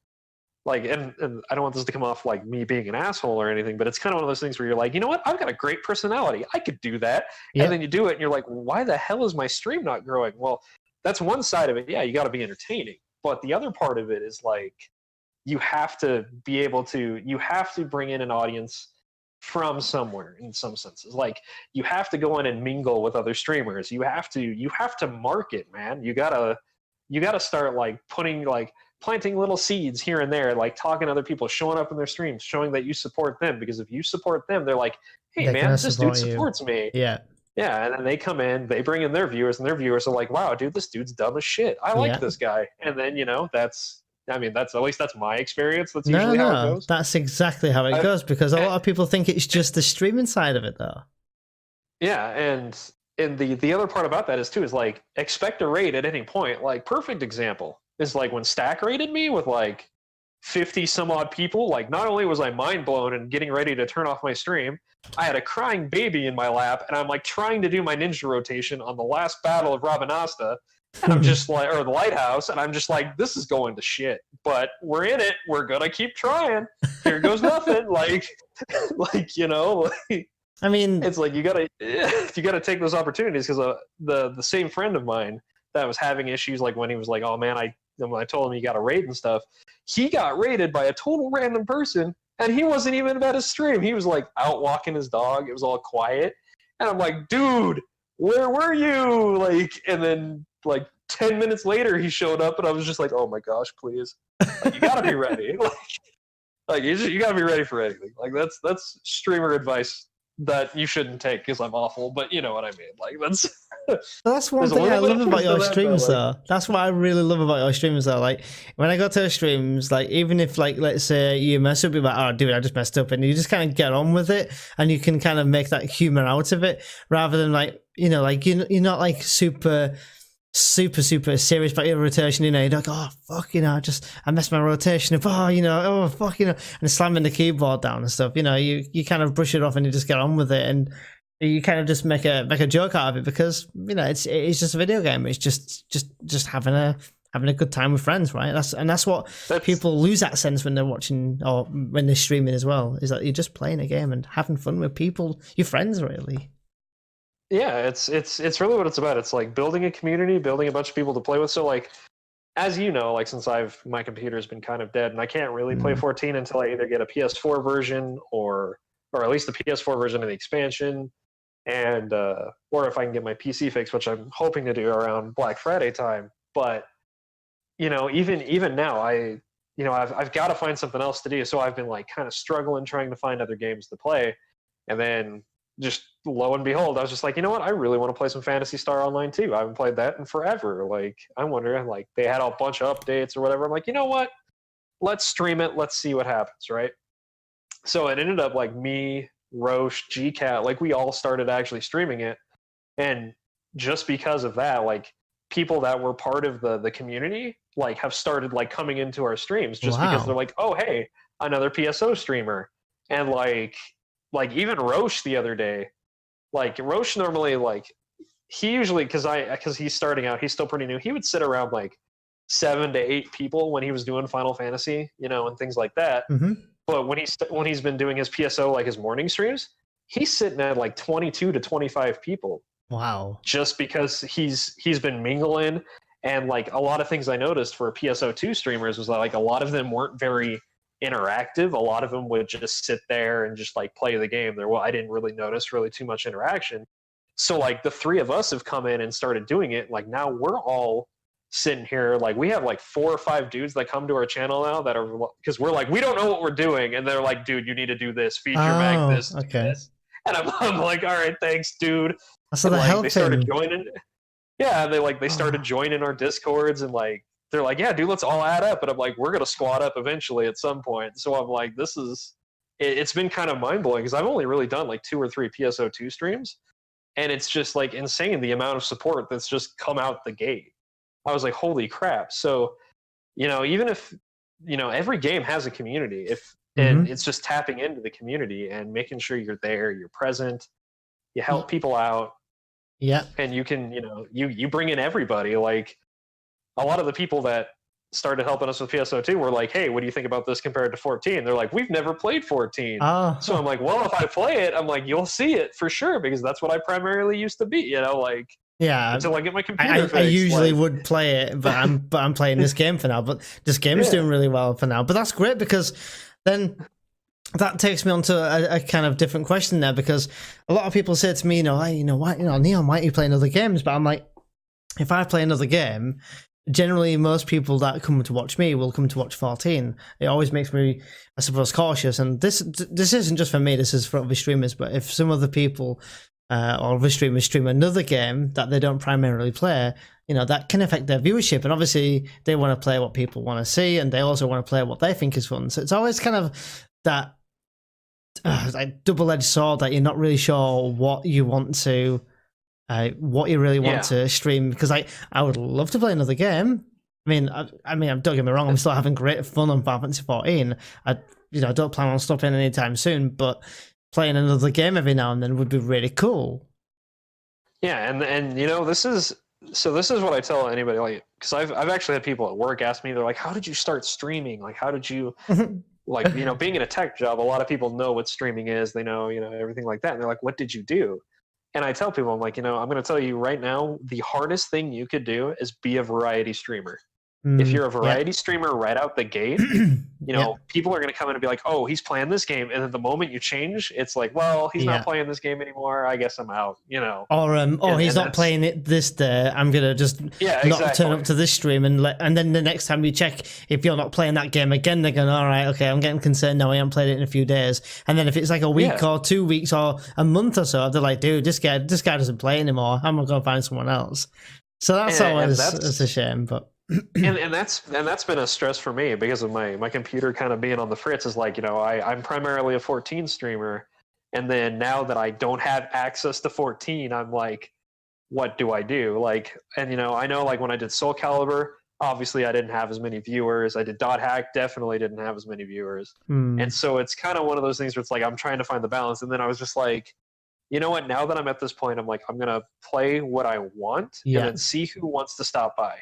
and I don't want this to come off like me being an asshole or anything, but it's kind of one of those things where you're like, you know what? I've got a great personality. I could do that. Yep. And then you do it and you're like, why the hell is my stream not growing? Well, that's one side of it. Yeah, you got to be entertaining. But the other part of it is like, you have to bring in an audience from somewhere in some senses. Like you have to go in and mingle with other streamers. You have to market, man. You gotta start like planting little seeds here and there, like talking to other people, showing up in their streams, showing that you support them. Because if you support them, they're like, hey, man, this dude supports me. Yeah. Yeah. And then they come in, they bring in their viewers, and their viewers are like, wow, dude, this dude's dumb as shit. I like this guy. And then, you know, that's at least that's my experience. That's usually how it goes. That's exactly how it goes, because a lot of people think it's just the streaming side of it, though. Yeah. And the other part about that is like, expect a raid at any point. Like, perfect example is like when Stack raided me with like 50 some odd people. Like, not only was I mind blown and getting ready to turn off my stream, I had a crying baby in my lap, and I'm like trying to do my ninja rotation on the last battle of Rabanasta, and I'm just like, or the lighthouse, and I'm just like, this is going to shit, but we're in it. We're gonna keep trying. Here goes nothing. like, you know, like, I mean, it's like you gotta take those opportunities, because the same friend of mine that was having issues, like when he was like, oh man, when I told him he got a raid and stuff, he got raided by a total random person, and he wasn't even at his stream. He was like out walking his dog. It was all quiet, and I'm like, dude, where were you? Like, and then like 10 minutes later, he showed up, and I was just like, oh my gosh, please, like, you gotta be ready. like you gotta be ready for anything. Like that's streamer advice that you shouldn't take, because I'm awful, but you know what I mean. Like that's one thing I love about your streams, though. That's what I really love about your streams, though. Like when I go to streams, like even if like let's say you mess up, you're like, oh dude, I just messed up, and you just kind of get on with it, and you can kind of make that humor out of it, rather than like, you know, like you're not like super serious about your rotation, you know. You're like, oh fuck, you know, I messed my rotation up, oh, you know, oh fuck, you know, and slamming the keyboard down and stuff, you know. You kind of brush it off and you just get on with it, and you kind of just make a joke out of it, because you know it's just a video game. It's just having a good time with friends, right? That's what people lose that sense when they're watching or when they're streaming as well, is that you're just playing a game and having fun with people, your friends, really. Yeah, it's really what it's about. It's like building a community, building a bunch of people to play with. So like, as you know, like since my computer's been kind of dead, and I can't really play 14 until I either get a PS4 version or at least the PS4 version of the expansion, and or if I can get my PC fixed, which I'm hoping to do around Black Friday time. But you know, even now, I've got to find something else to do. So I've been like kind of struggling trying to find other games to play, and then just lo and behold, I was just like, you know what? I really want to play some Phantasy Star Online too. I haven't played that in forever. Like, I wonder, like, they had a bunch of updates or whatever. I'm like, you know what? Let's stream it. Let's see what happens, right? So it ended up like me, Roche, GCat, like we all started actually streaming it. And just because of that, like people that were part of the community, like have started like coming into our streams just because they're like, oh, hey, another PSO streamer. And like even Roche the other day, like Roche normally, like he usually, because he's starting out, he's still pretty new. He would sit around like 7 to 8 people when he was doing Final Fantasy, you know, and things like that. Mm-hmm. But when he's been doing his PSO, like his morning streams, he's sitting at like 22 to 25 people. Wow. Just because he's been mingling, and like a lot of things I noticed for PSO2 streamers was that like a lot of them weren't very interactive. A lot of them would just sit there and just like play the game. I didn't really notice really too much interaction. So like the three of us have come in and started doing it. Like now we're all sitting here, like we have like 4 or 5 dudes that come to our channel now that are, because we're like, we don't know what we're doing, and they're like, dude, you need to do this, feature mag this, this. And I'm like, all right, thanks, dude. So and, like, they started joining. Yeah, they started joining our Discords, and like they're like, yeah, dude, let's all add up. And I'm like, we're gonna squad up eventually at some point. So I'm like, it's been kind of mind blowing because I've only really done like 2 or 3 PSO2 streams, and it's just like insane the amount of support that's just come out the gate. I was like, holy crap. So, you know, even if, you know, every game has a community, and it's just tapping into the community and making sure you're there, you're present, you help people out. Yeah. And you can, you know, you bring in everybody. Like a lot of the people that started helping us with PSO2 were like, hey, what do you think about this compared to 14? They're like, we've never played 14. So I'm like, well, if I play it, I'm like, you'll see it for sure, because that's what I primarily used to be, you know, like, yeah, until I get my computer fixed. I usually would play it, but I'm playing this game for now. But this game is doing really well for now. But that's great, because then that takes me on to a kind of different question there, because a lot of people say to me, you know, hey, you know, why, you know, Neon, why don't you play other games? But I'm like, if I play another game, generally most people that come to watch me will come to watch 14. It always makes me, I suppose, cautious. And this isn't just for me, this is for other streamers. But if some other people or other streamers stream another game that they don't primarily play, you know, that can affect their viewership. And obviously they want to play what people want to see, and they also want to play what they think is fun. So it's always kind of that like double-edged sword that you're not really sure what you want to what you really want to stream, because I would love to play another game. I mean, don't get me wrong, I'm still having great fun on Final Fantasy 14. I don't plan on stopping anytime soon, but playing another game every now and then would be really cool. Yeah, and you know, this is what I tell anybody, like, because I've actually had people at work ask me, they're like, how did you start streaming? Like, how did you like, you know, being in a tech job, a lot of people know what streaming is, they know, you know, everything like that, and they're like, what did you do? And I tell people, I'm like, you know, I'm going to tell you right now, the hardest thing you could do is be a variety streamer. If you're a variety streamer right out the gate, you know, people are going to come in and be like, oh, he's playing this game. And then the moment you change, it's like, well, he's not playing this game anymore. I guess I'm out, you know. Or he's not playing it this day. I'm going to just not turn up to this stream. And then the next time you check, if you're not playing that game again, they're going, all right, okay, I'm getting concerned now. I haven't played it in a few days. And then if it's like a week or 2 weeks or a month or so, they're like, dude, this guy doesn't play anymore. I'm going to find someone else. So that's it's a shame, but. and that's been a stress for me because of my computer kind of being on the fritz. Is like, you know, I'm primarily a 14 streamer, and then now that I don't have access to 14, I'm like, what do I do? Like, and you know, I know, like when I did Soul Calibur, obviously I didn't have as many viewers. I did Dot Hack, definitely didn't have as many viewers. And so it's kind of one of those things where it's like I'm trying to find the balance. And then I was just like, you know what, now that I'm at this point, I'm like, I'm gonna play what I want and then see who wants to stop by.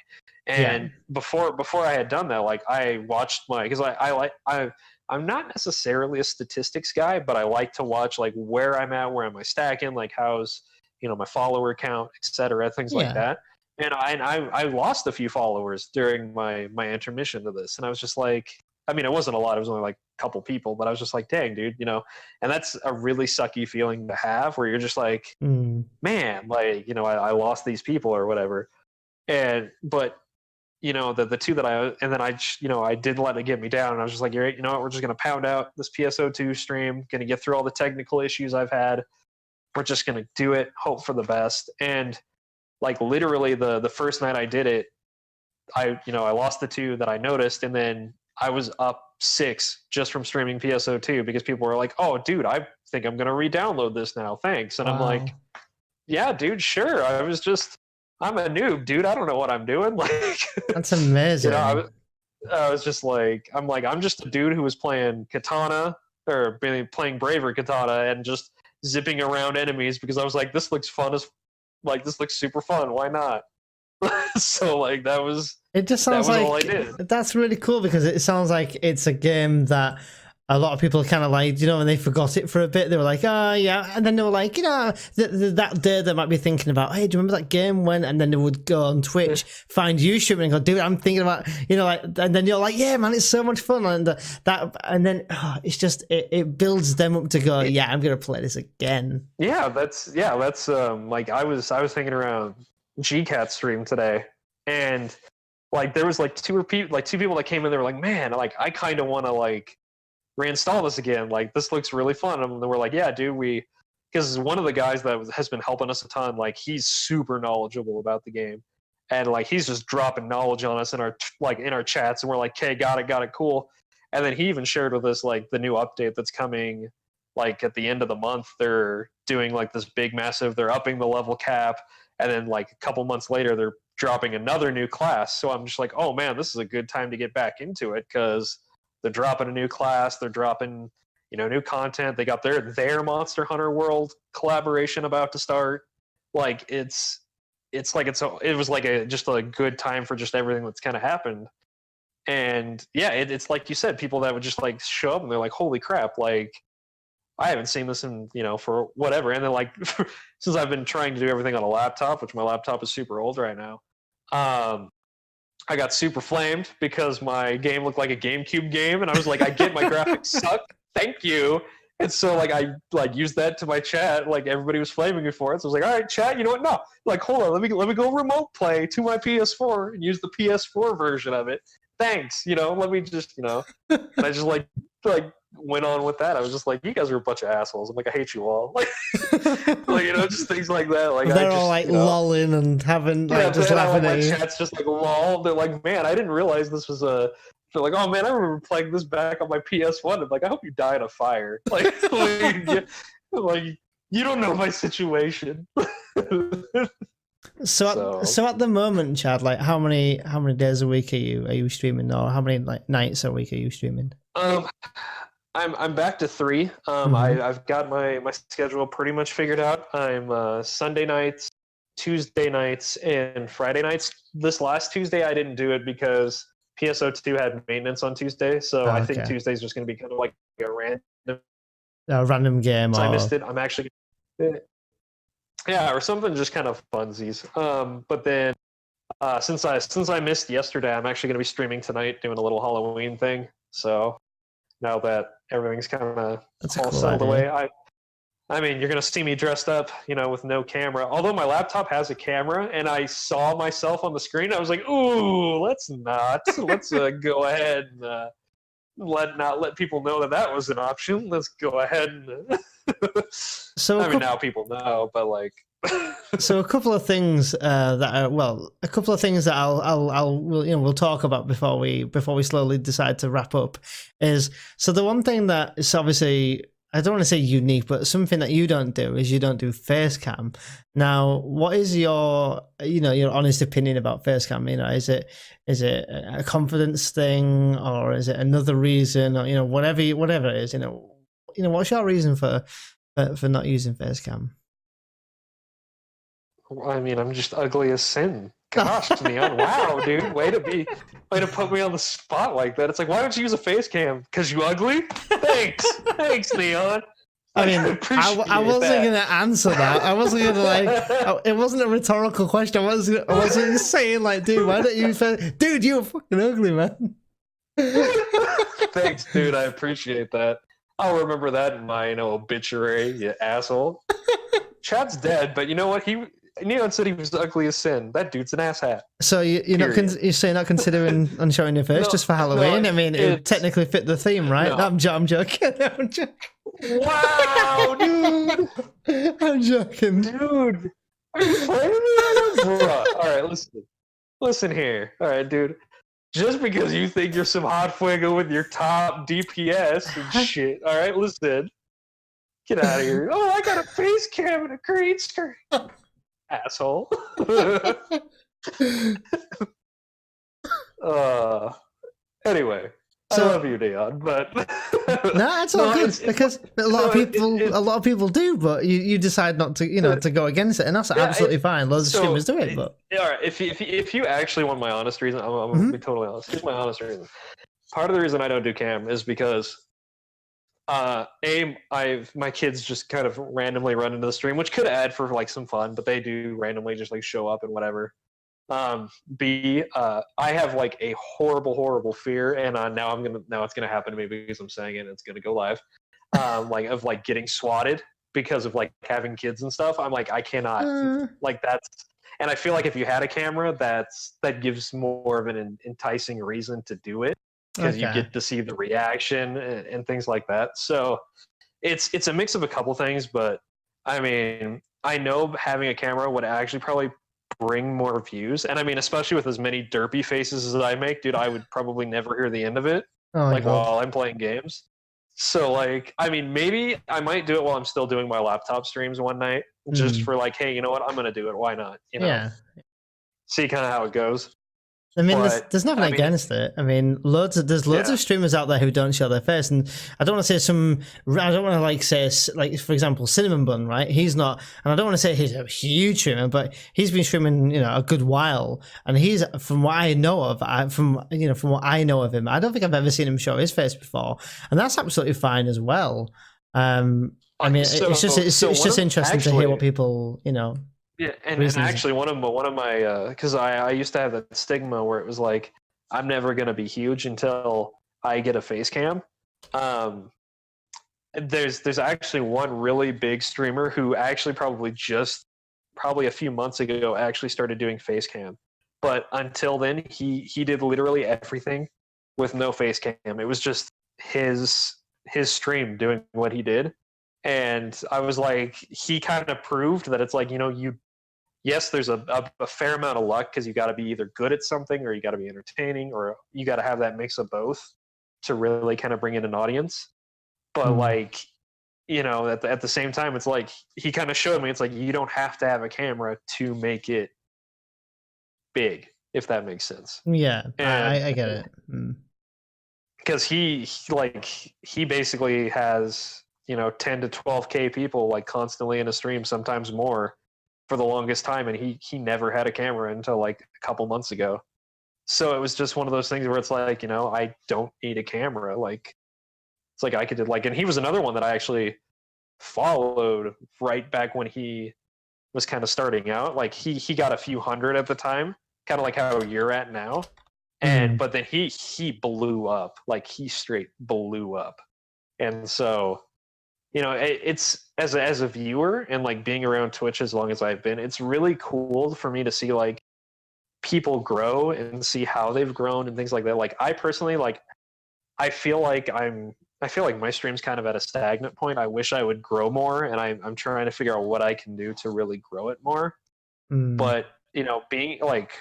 And before I had done that, like I watched because I'm not necessarily a statistics guy, but I like to watch like where I'm at, where am I stacking, like how's, you know, my follower count, etc., things like that. And I lost a few followers during my intermission to this, and I was just like, I mean, it wasn't a lot, it was only like a couple people, but I was just like, dang, dude, you know. And that's a really sucky feeling to have, where you're just like, man, like, you know, I lost these people or whatever. But you know, the two that I didn't let it get me down. And I was just like, you know what, we're just going to pound out this PSO2 stream, going to get through all the technical issues I've had. we're just gonna do it, hope for the best. And like literally the first night I did it, I lost the 2 that I noticed, and then I was up 6 just from streaming PSO2 because people were like, "Oh, dude, I think I'm gonna re-download this now. Thanks." And I'm like, "Yeah, dude, sure. I'm a noob, dude. I don't know what I'm doing." Like, that's amazing. I was just like, I'm just a dude who was playing Katana or playing Braver Katana and just zipping around enemies because I was like, this looks fun this looks super fun. Why not? So like it just sounds like all I did. That's really cool because it sounds like it's a game that a lot of people kind of like, when they forgot it for a bit, they were like, oh yeah, and then they were like, that day they might be thinking about, hey, do you remember that game when? And then they would go on Twitch, find you streaming and go, dude, I'm thinking about, and then you're like, yeah, man, it's so much fun, and and then it's just it builds them up to go, yeah, I'm gonna play this again. Yeah, that's like I was thinking around GCat stream today, and like there was like two people that came in. They were like, man, like I kind of want to like reinstall this again. Like this looks really fun. And we're like, yeah, dude, because one of the guys that has been helping us a ton, like he's super knowledgeable about the game, and like he's just dropping knowledge on us in our chats, and we're like, okay, got it, cool. And then he even shared with us like the new update that's coming. Like at the end of the month, they're doing like this big massive. They're upping the level cap. And then like a couple months later, they're dropping another new class. So I'm just like, oh man, this is a good time to get back into it because they're dropping a new class. They're dropping, new content. They got their Monster Hunter World collaboration about to start. Like it was like just a good time for just everything that's kind of happened. And yeah, it's like you said, people that would just like show up and they're like, holy crap, like I haven't seen this in, for whatever. And then like, since I've been trying to do everything on a laptop, which my laptop is super old right now, I got super flamed because my game looked like a GameCube game. And I was like, I get my graphics suck. Thank you. And so like, I like used that to my chat. Like everybody was flaming me for it. So I was like, all right, chat, you know what? No, like, hold on, let me go remote play to my PS4 and use the PS4 version of it. Thanks. Let me just, and I just like went on with that. I was just like, you guys are a bunch of assholes. I'm like, I hate you all. Like, just things like that. Like they're all like lolling and having like just laughing at you. My chat's just like lol. They're like, man, I didn't realize this was a. They're like, oh man, I remember playing this back on my PS1. I'm like, I hope you die in a fire. Like you don't know my situation. So at the moment, Chad, like how many days a week are you streaming, or how many like nights a week are you streaming? I'm back to 3. I've got my schedule pretty much figured out. I'm Sunday nights, Tuesday nights, and Friday nights. This last Tuesday I didn't do it because PSO2 had maintenance on Tuesday, so I think Tuesday's just going to be kind of like a random game. So I missed it. I'm actually, or something just kind of funsies. But then since I missed yesterday, I'm actually going to be streaming tonight, doing a little Halloween thing. So now that everything's kind of all settled away, I mean, you're going to see me dressed up, with no camera. Although my laptop has a camera, and I saw myself on the screen, I was like, "Ooh, let's go ahead and not let people know that was an option. Let's go ahead and." So now people know, but like. So a couple of things that we'll talk about before we slowly decide to wrap up is, so the one thing that is obviously, I don't want to say unique, but something that you don't do is you don't do face cam. Now, what is your honest opinion about face cam? Is it a confidence thing, or is it another reason, or whatever it is, what's your reason for not using face cam? I mean, I'm just ugly as sin. Gosh, Neon, wow, dude, way to put me on the spot like that. It's like, why don't you use a face cam? Because you ugly? Thanks, Neon. I mean, I wasn't going to answer that. I wasn't going to it wasn't a rhetorical question. I wasn't saying like, dude, why don't you use face? Dude, you're fucking ugly, man. Thanks, dude. I appreciate that. I'll remember that in my obituary, you asshole. Chad's dead, but you know what? Neon said he was ugly as sin. That dude's an asshat. So you're not considering on showing your face just for Halloween? No, I mean, it technically fit the theme, right? No. I'm joking. Wow, dude. I'm joking. Dude. Are you playing me? Bro. Alright, listen. Listen here. Alright, dude. Just because you think you're some hot fuego with your top DPS and shit. Alright, listen. Get out of here. Oh, I got a face cam and a green screen. Asshole. Anyway, so, I love you, Dion, but no, it's all good because a lot of people do, but you decide not to, to go against it, and that's absolutely fine. Loads of streamers do it, but all right, if you actually want my honest reason, I'm gonna be totally honest. Here's my honest reason. Part of the reason I don't do cam is because my kids just kind of randomly run into the stream, which could add for like some fun, but they do randomly just like show up and whatever. B, I have like a horrible fear, and now it's gonna happen to me because I'm saying it and it's gonna go live. Like of like getting swatted because of like having kids and stuff. I'm like, I cannot like that's, and I feel like if you had a camera, that gives more of an enticing reason to do it because you get to see the reaction and things like that. So it's a mix of a couple things, but I mean, I know having a camera would actually probably bring more views, and I mean, especially with as many derpy faces as I make, dude, I would probably never hear the end of it while I'm playing games. So like, I mean, maybe I might do it while I'm still doing my laptop streams one night, just for like, hey, you know what, I'm gonna do it, why not, see kind of how it goes. I mean, there's nothing against it. I mean, there's loads of streamers out there who don't show their face, and I don't want to say I don't want to like say, like, for example, Cinnamon Bun, right? He's not, and I don't want to say he's a huge streamer, but he's been streaming, a good while, and he's, from what I know of, from what I know of him, I don't think I've ever seen him show his face before, and that's absolutely fine as well. I mean, it's just interesting to hear what people, Yeah, and actually one of my because I used to have that stigma where it was like, I'm never gonna be huge until I get a face cam. There's actually one really big streamer who actually probably a few months ago actually started doing face cam, but until then he did literally everything with no face cam. It was just his stream doing what he did, and I was like, he kind of proved that it's like, yes, there's a fair amount of luck because you got to be either good at something or you got to be entertaining or you got to have that mix of both to really kind of bring in an audience. But like, at the same time, it's like he kind of showed me, it's like you don't have to have a camera to make it big, if that makes sense. Yeah, I get it. Because he basically has 10 to 12K people like constantly in a stream, sometimes more, for the longest time, and he never had a camera until like a couple months ago. So it was just one of those things where it's like, I don't need a camera. Like, it's like I could do, like, and he was another one that I actually followed right back when he was kind of starting out. Like he got a few hundred at the time, kind of like how you're at now. And but then he blew up. Like he straight blew up. And so it's as a viewer and like being around Twitch as long as I've been, it's really cool for me to see like people grow and see how they've grown and things like that. Like I personally, like I feel like my stream's kind of at a stagnant point. I wish I would grow more, and I'm trying to figure out what I can do to really grow it more. But being like,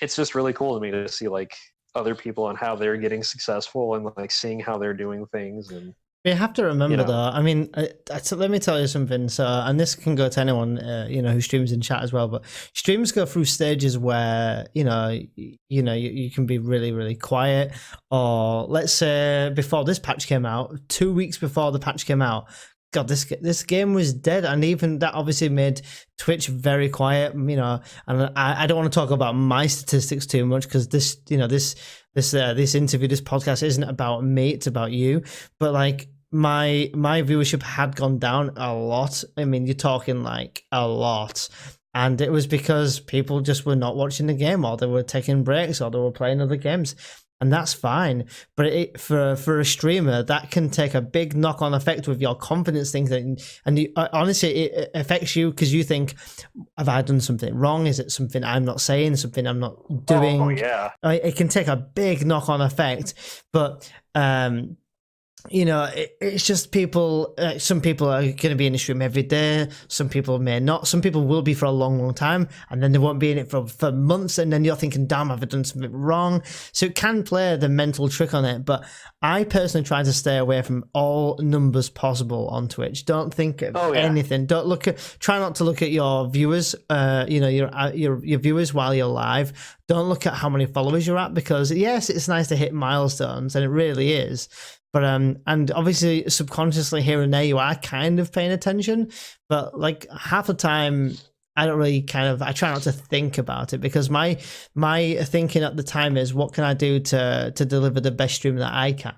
it's just really cool to me to see like other people and how they're getting successful and like seeing how they're doing things. And you have to remember though, I mean, let me tell you something. So, and this can go to anyone, who streams in chat as well, but streams go through stages where, you can be really, really quiet, or let's say before this patch came out, 2 weeks before the patch came out, God, this game was dead, and even that obviously made Twitch very quiet, and I don't want to talk about my statistics too much because this interview, this podcast isn't about me, it's about you, but like my viewership had gone down a lot. I mean, you're talking like a lot, and it was because people just were not watching the game, or they were taking breaks, or they were playing other games. And that's fine, but for a streamer, that can take a big knock-on effect with your confidence things, and honestly, it affects you because you think, have I done something wrong? Is it something I'm not saying, something I'm not doing? Oh yeah. It can take a big knock-on effect, but you know, it's just people. Some people are going to be in the stream every day. Some people may not. Some people will be for a long, long time, and then they won't be in it for months. And then you're thinking, "Damn, have I done something wrong?" So it can play the mental trick on it. But I personally try to stay away from all numbers possible on Twitch. Don't think of anything. Don't look at. Try not to look at your viewers. You know, your viewers while you're live. Don't look at how many followers you're at, because yes, it's nice to hit milestones, and it really is. But and obviously subconsciously here and there you are kind of paying attention, but like half the time I don't really I try not to think about it, because my thinking at the time is, what can I do to deliver the best stream that I can,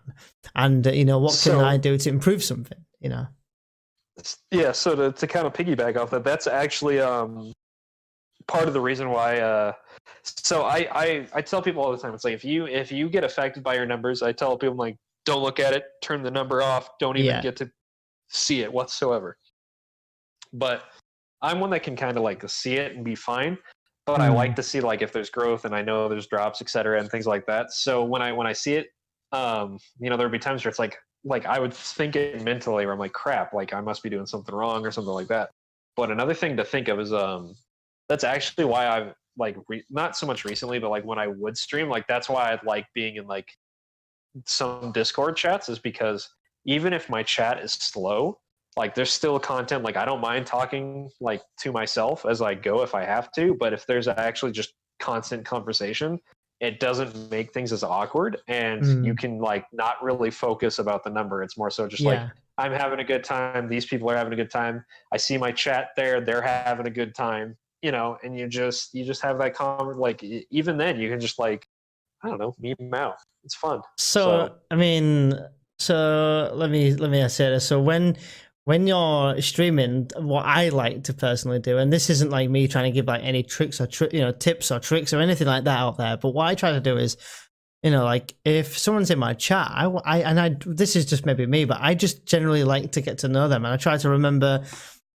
and you know, what can I do to improve something, you know. Yeah, so to kind of piggyback off that, that's actually part of the reason why so I tell people all the time, it's like if you get affected by your numbers, I tell people, like, don't look at it, turn the number off, don't even get to see it whatsoever. But I'm one that can kind of like see it and be fine, but I like to see like if there's growth, and I know there's drops, etc., and things like that. So when I see it, you know, there'd be times where it's like I would think it mentally, where I'm like, crap, like I must be doing something wrong or something like that. But another thing to think of is that's actually why I've like not so much recently, but like when I would stream, like that's why I like being in like some Discord chats, is because even if my chat is slow, like there's still content. Like I don't mind talking like to myself as I go if I have to, but if there's actually just constant conversation, it doesn't make things as awkward, and you can like not really focus about the number. It's more so just like, I'm having a good time, these people are having a good time, I see my chat there, they're having a good time, you know, and you just have that like even then you can just like, I don't know, meme out. It's fun. So I mean, so let me say this. So when you're streaming, what I like to personally do, and this isn't like me trying to give like any tricks or tips or tricks or anything like that out there, but what I try to do is, you know, like if someone's in my chat, I this is just maybe me, but I just generally like to get to know them, and I try to remember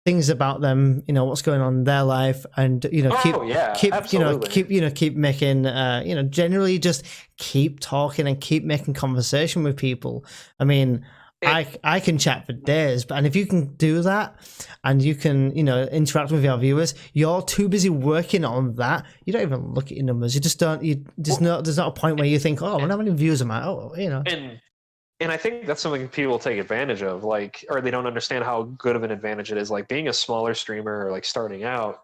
things about them, you know, what's going on in their life, and you know, keep making, you know, generally just keep talking and keep making conversation with people. I mean, I can chat for days, and if you can do that, and you can, you know, interact with your viewers, you're too busy working on that. You don't even look at your numbers. You just don't. There's not a point where you think, oh, I wonder how many views am I? Oh, you know. And I think that's something people take advantage of, like, or they don't understand how good of an advantage it is. Like being a smaller streamer or like starting out,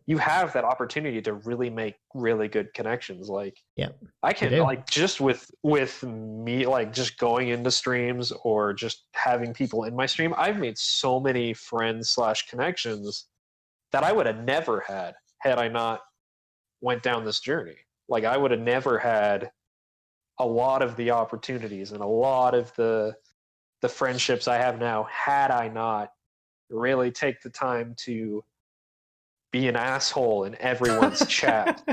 you have that opportunity to really make really good connections. Like, I can like just with me, like just going into streams or just having people in my stream, I've made so many friends / connections that I would have never had I not went down this journey. Like I would have never had a lot of the opportunities and a lot of the friendships I have now had I not really take the time to be an asshole in everyone's chat.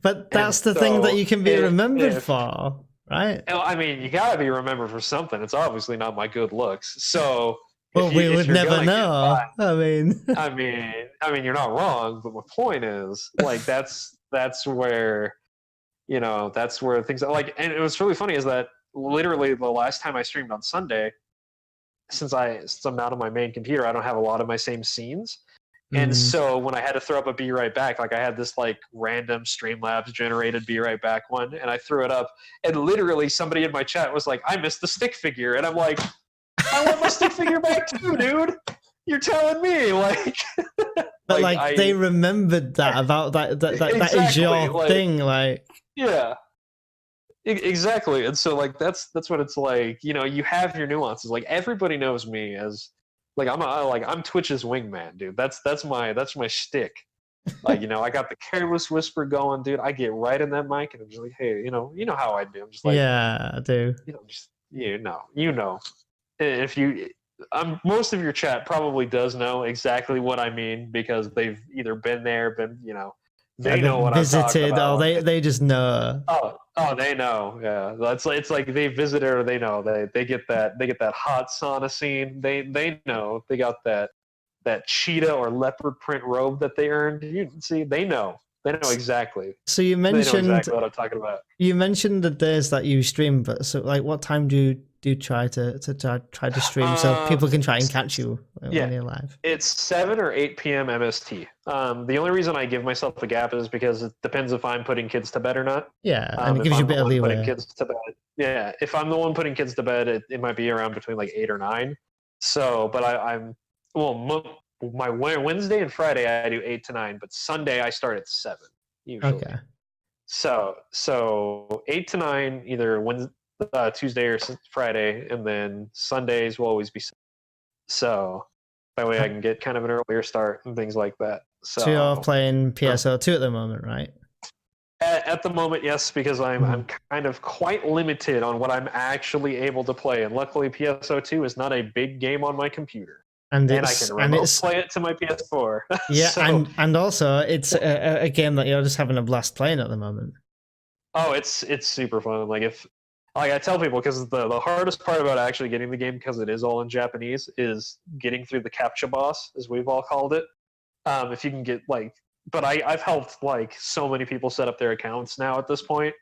But that's the thing that you can be remembered for, right? I mean, you gotta be remembered for something. It's obviously not my good looks. So well, we would never know. I mean, you're not wrong, but my point is, like, that's where, you know, that's where things are like. And it was really funny is that literally the last time I streamed on Sunday, since I'm not on my main computer, I don't have a lot of my same scenes. And so when I had to throw up a Be Right Back, like I had this like random Streamlabs generated Be Right Back one, and I threw it up, and literally somebody in my chat was like, I missed the stick figure. And I'm like, I want my stick figure back too, dude. You're telling me, like. But like they remembered that about that exactly, that is your like, thing, like. Yeah. Exactly. And so like that's what it's like, you know, you have your nuances. Like everybody knows me as like I'm Twitch's wingman, dude. That's my shtick. Like, you know, I got the careless whisper going, dude. I get right in that mic and I'm just like, hey, you know how I do. I'm just like, yeah, I do. You know, just you know. If you most of your chat probably does know exactly what I mean because they've either been there, you know, they know what I'm talking about. Oh, they just know. Oh, they know. Yeah, it's like they visited or they know. They get that hot sauna scene. They know they got that cheetah or leopard print robe that they earned. You see, they know exactly. So you mentioned they know exactly what I'm talking about. You mentioned the days that you stream, but so like, what time do try to stream so people can try and catch you when you're live? It's 7 or 8 p.m. MST. The only reason I give myself a gap is because it depends if I'm putting kids to bed or not. Yeah, and it gives you a bit of leeway. Kids to bed. Yeah, if I'm the one putting kids to bed, it might be around between like 8 or 9. So, but my Wednesday and Friday I do 8 to 9, but Sunday I start at 7 usually. Okay. So 8 to 9 either Wednesday, Tuesday or Friday, and then Sundays will always be 7. So that way I can get kind of an earlier start and things like that. So you're playing PSO2 at the moment, right? At the moment, yes, because I'm kind of quite limited on what I'm actually able to play, and luckily PSO2 is not a big game on my computer, and I can remote play it to my PS4. Yeah, so, and also it's a game that you're just having a blast playing at the moment. Oh, it's super fun. Like I tell people, because the hardest part about actually getting the game, because it is all in Japanese, is getting through the captcha boss, as we've all called it. If you can get but I've helped so many people set up their accounts now at this point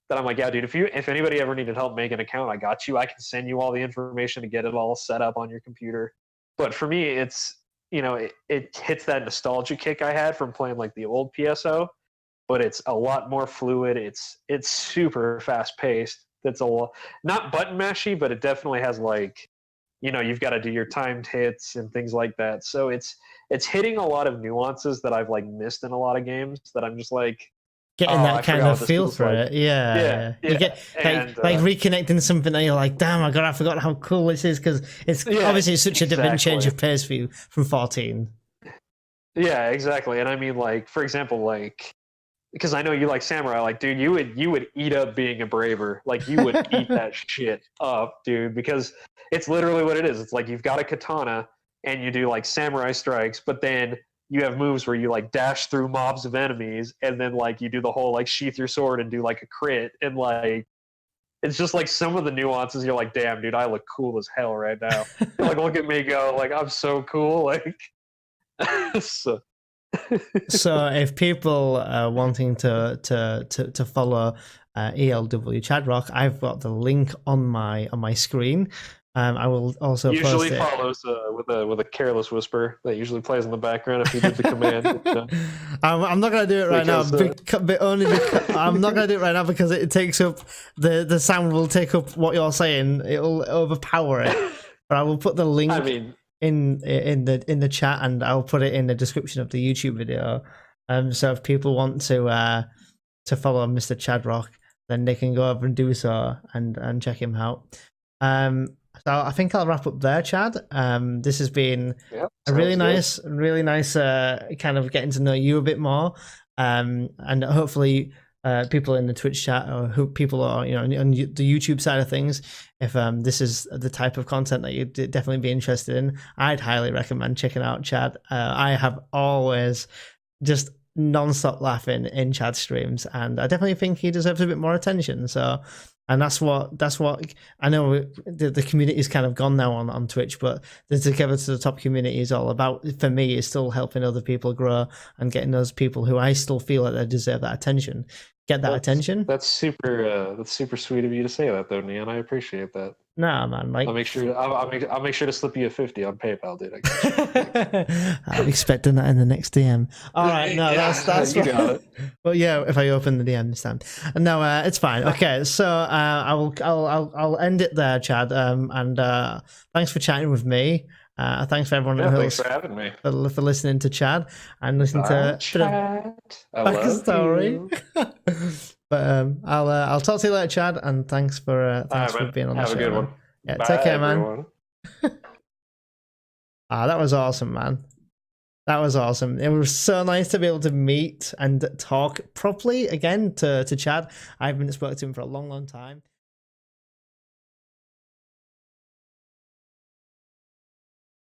that I'm like, yeah, dude, if anybody ever needed help making an account, I got you. I can send you all the information to get it all set up on your computer. But for me, it's, it hits that nostalgia kick I had from playing the old PSO, but it's a lot more fluid. It's super fast paced. It's not button mashy, but it definitely has you've got to do your timed hits and things like that. So it's hitting a lot of nuances that I've missed in a lot of games that I'm just getting that kind of feel for it. Yeah. You get reconnecting something that you're like, damn, I forgot how cool this is, because it's obviously such a different change of pace for you from 14. Yeah, exactly. And I mean, for example, because I know you like samurai, dude, you would eat up being a braver. You would eat that shit up, dude, because it's literally what it is. It's you've got a katana and you do samurai strikes, but then you have moves where you dash through mobs of enemies, and then you do the whole sheath your sword and do a crit, and it's just some of the nuances. You're like, damn, dude, I look cool as hell right now. Look at me go, I'm so cool. So if people are wanting to follow ELWChadrock, I've got the link on my screen. I will also usually follows with a careless whisper that usually plays in the background if you did the command. I'm not going to do it right now, I'm not going to do it right now because it takes up the sound will take up what you're saying. It'll overpower it. But I will put the link in the chat, and I'll put it in the description of the YouTube video. So if people want to follow Mr. Chadrock, then they can go over and do so and check him out. So I think I'll wrap up there, Chad. This has been a really nice kind of getting to know you a bit more, and hopefully people in the Twitch chat, or who people are on the YouTube side of things, if this is the type of content that you'd definitely be interested in, I'd highly recommend checking out Chad. I have always just non-stop laughing in Chad's streams, and I definitely think he deserves a bit more attention. So. And that's what I know. The community is kind of gone now on Twitch, but the Together to the Top community is all about, for me, is still helping other people grow and getting those people who I still feel like they deserve that attention. Get that attention. That's super sweet of you to say that, though, Neon. I appreciate that. Nah, man. I'll make sure to slip you a 50 on PayPal, dude. I got you. I'm expecting that in the next DM. All right, no, that's you got it. Well, yeah, if I open the DM this time. No, it's fine. Okay, so I'll end it there, Chad. And thanks for chatting with me. Thanks for everyone thanks for having me. For listening to Chad and listening to Chad. I story. But I'll talk to you later, Chad, and thanks for being on the show. Have a good one. Yeah, bye, take care, everyone. man. That was awesome, man. That was awesome. It was so nice to be able to meet and talk properly again to Chad. I haven't spoken to him for a long time.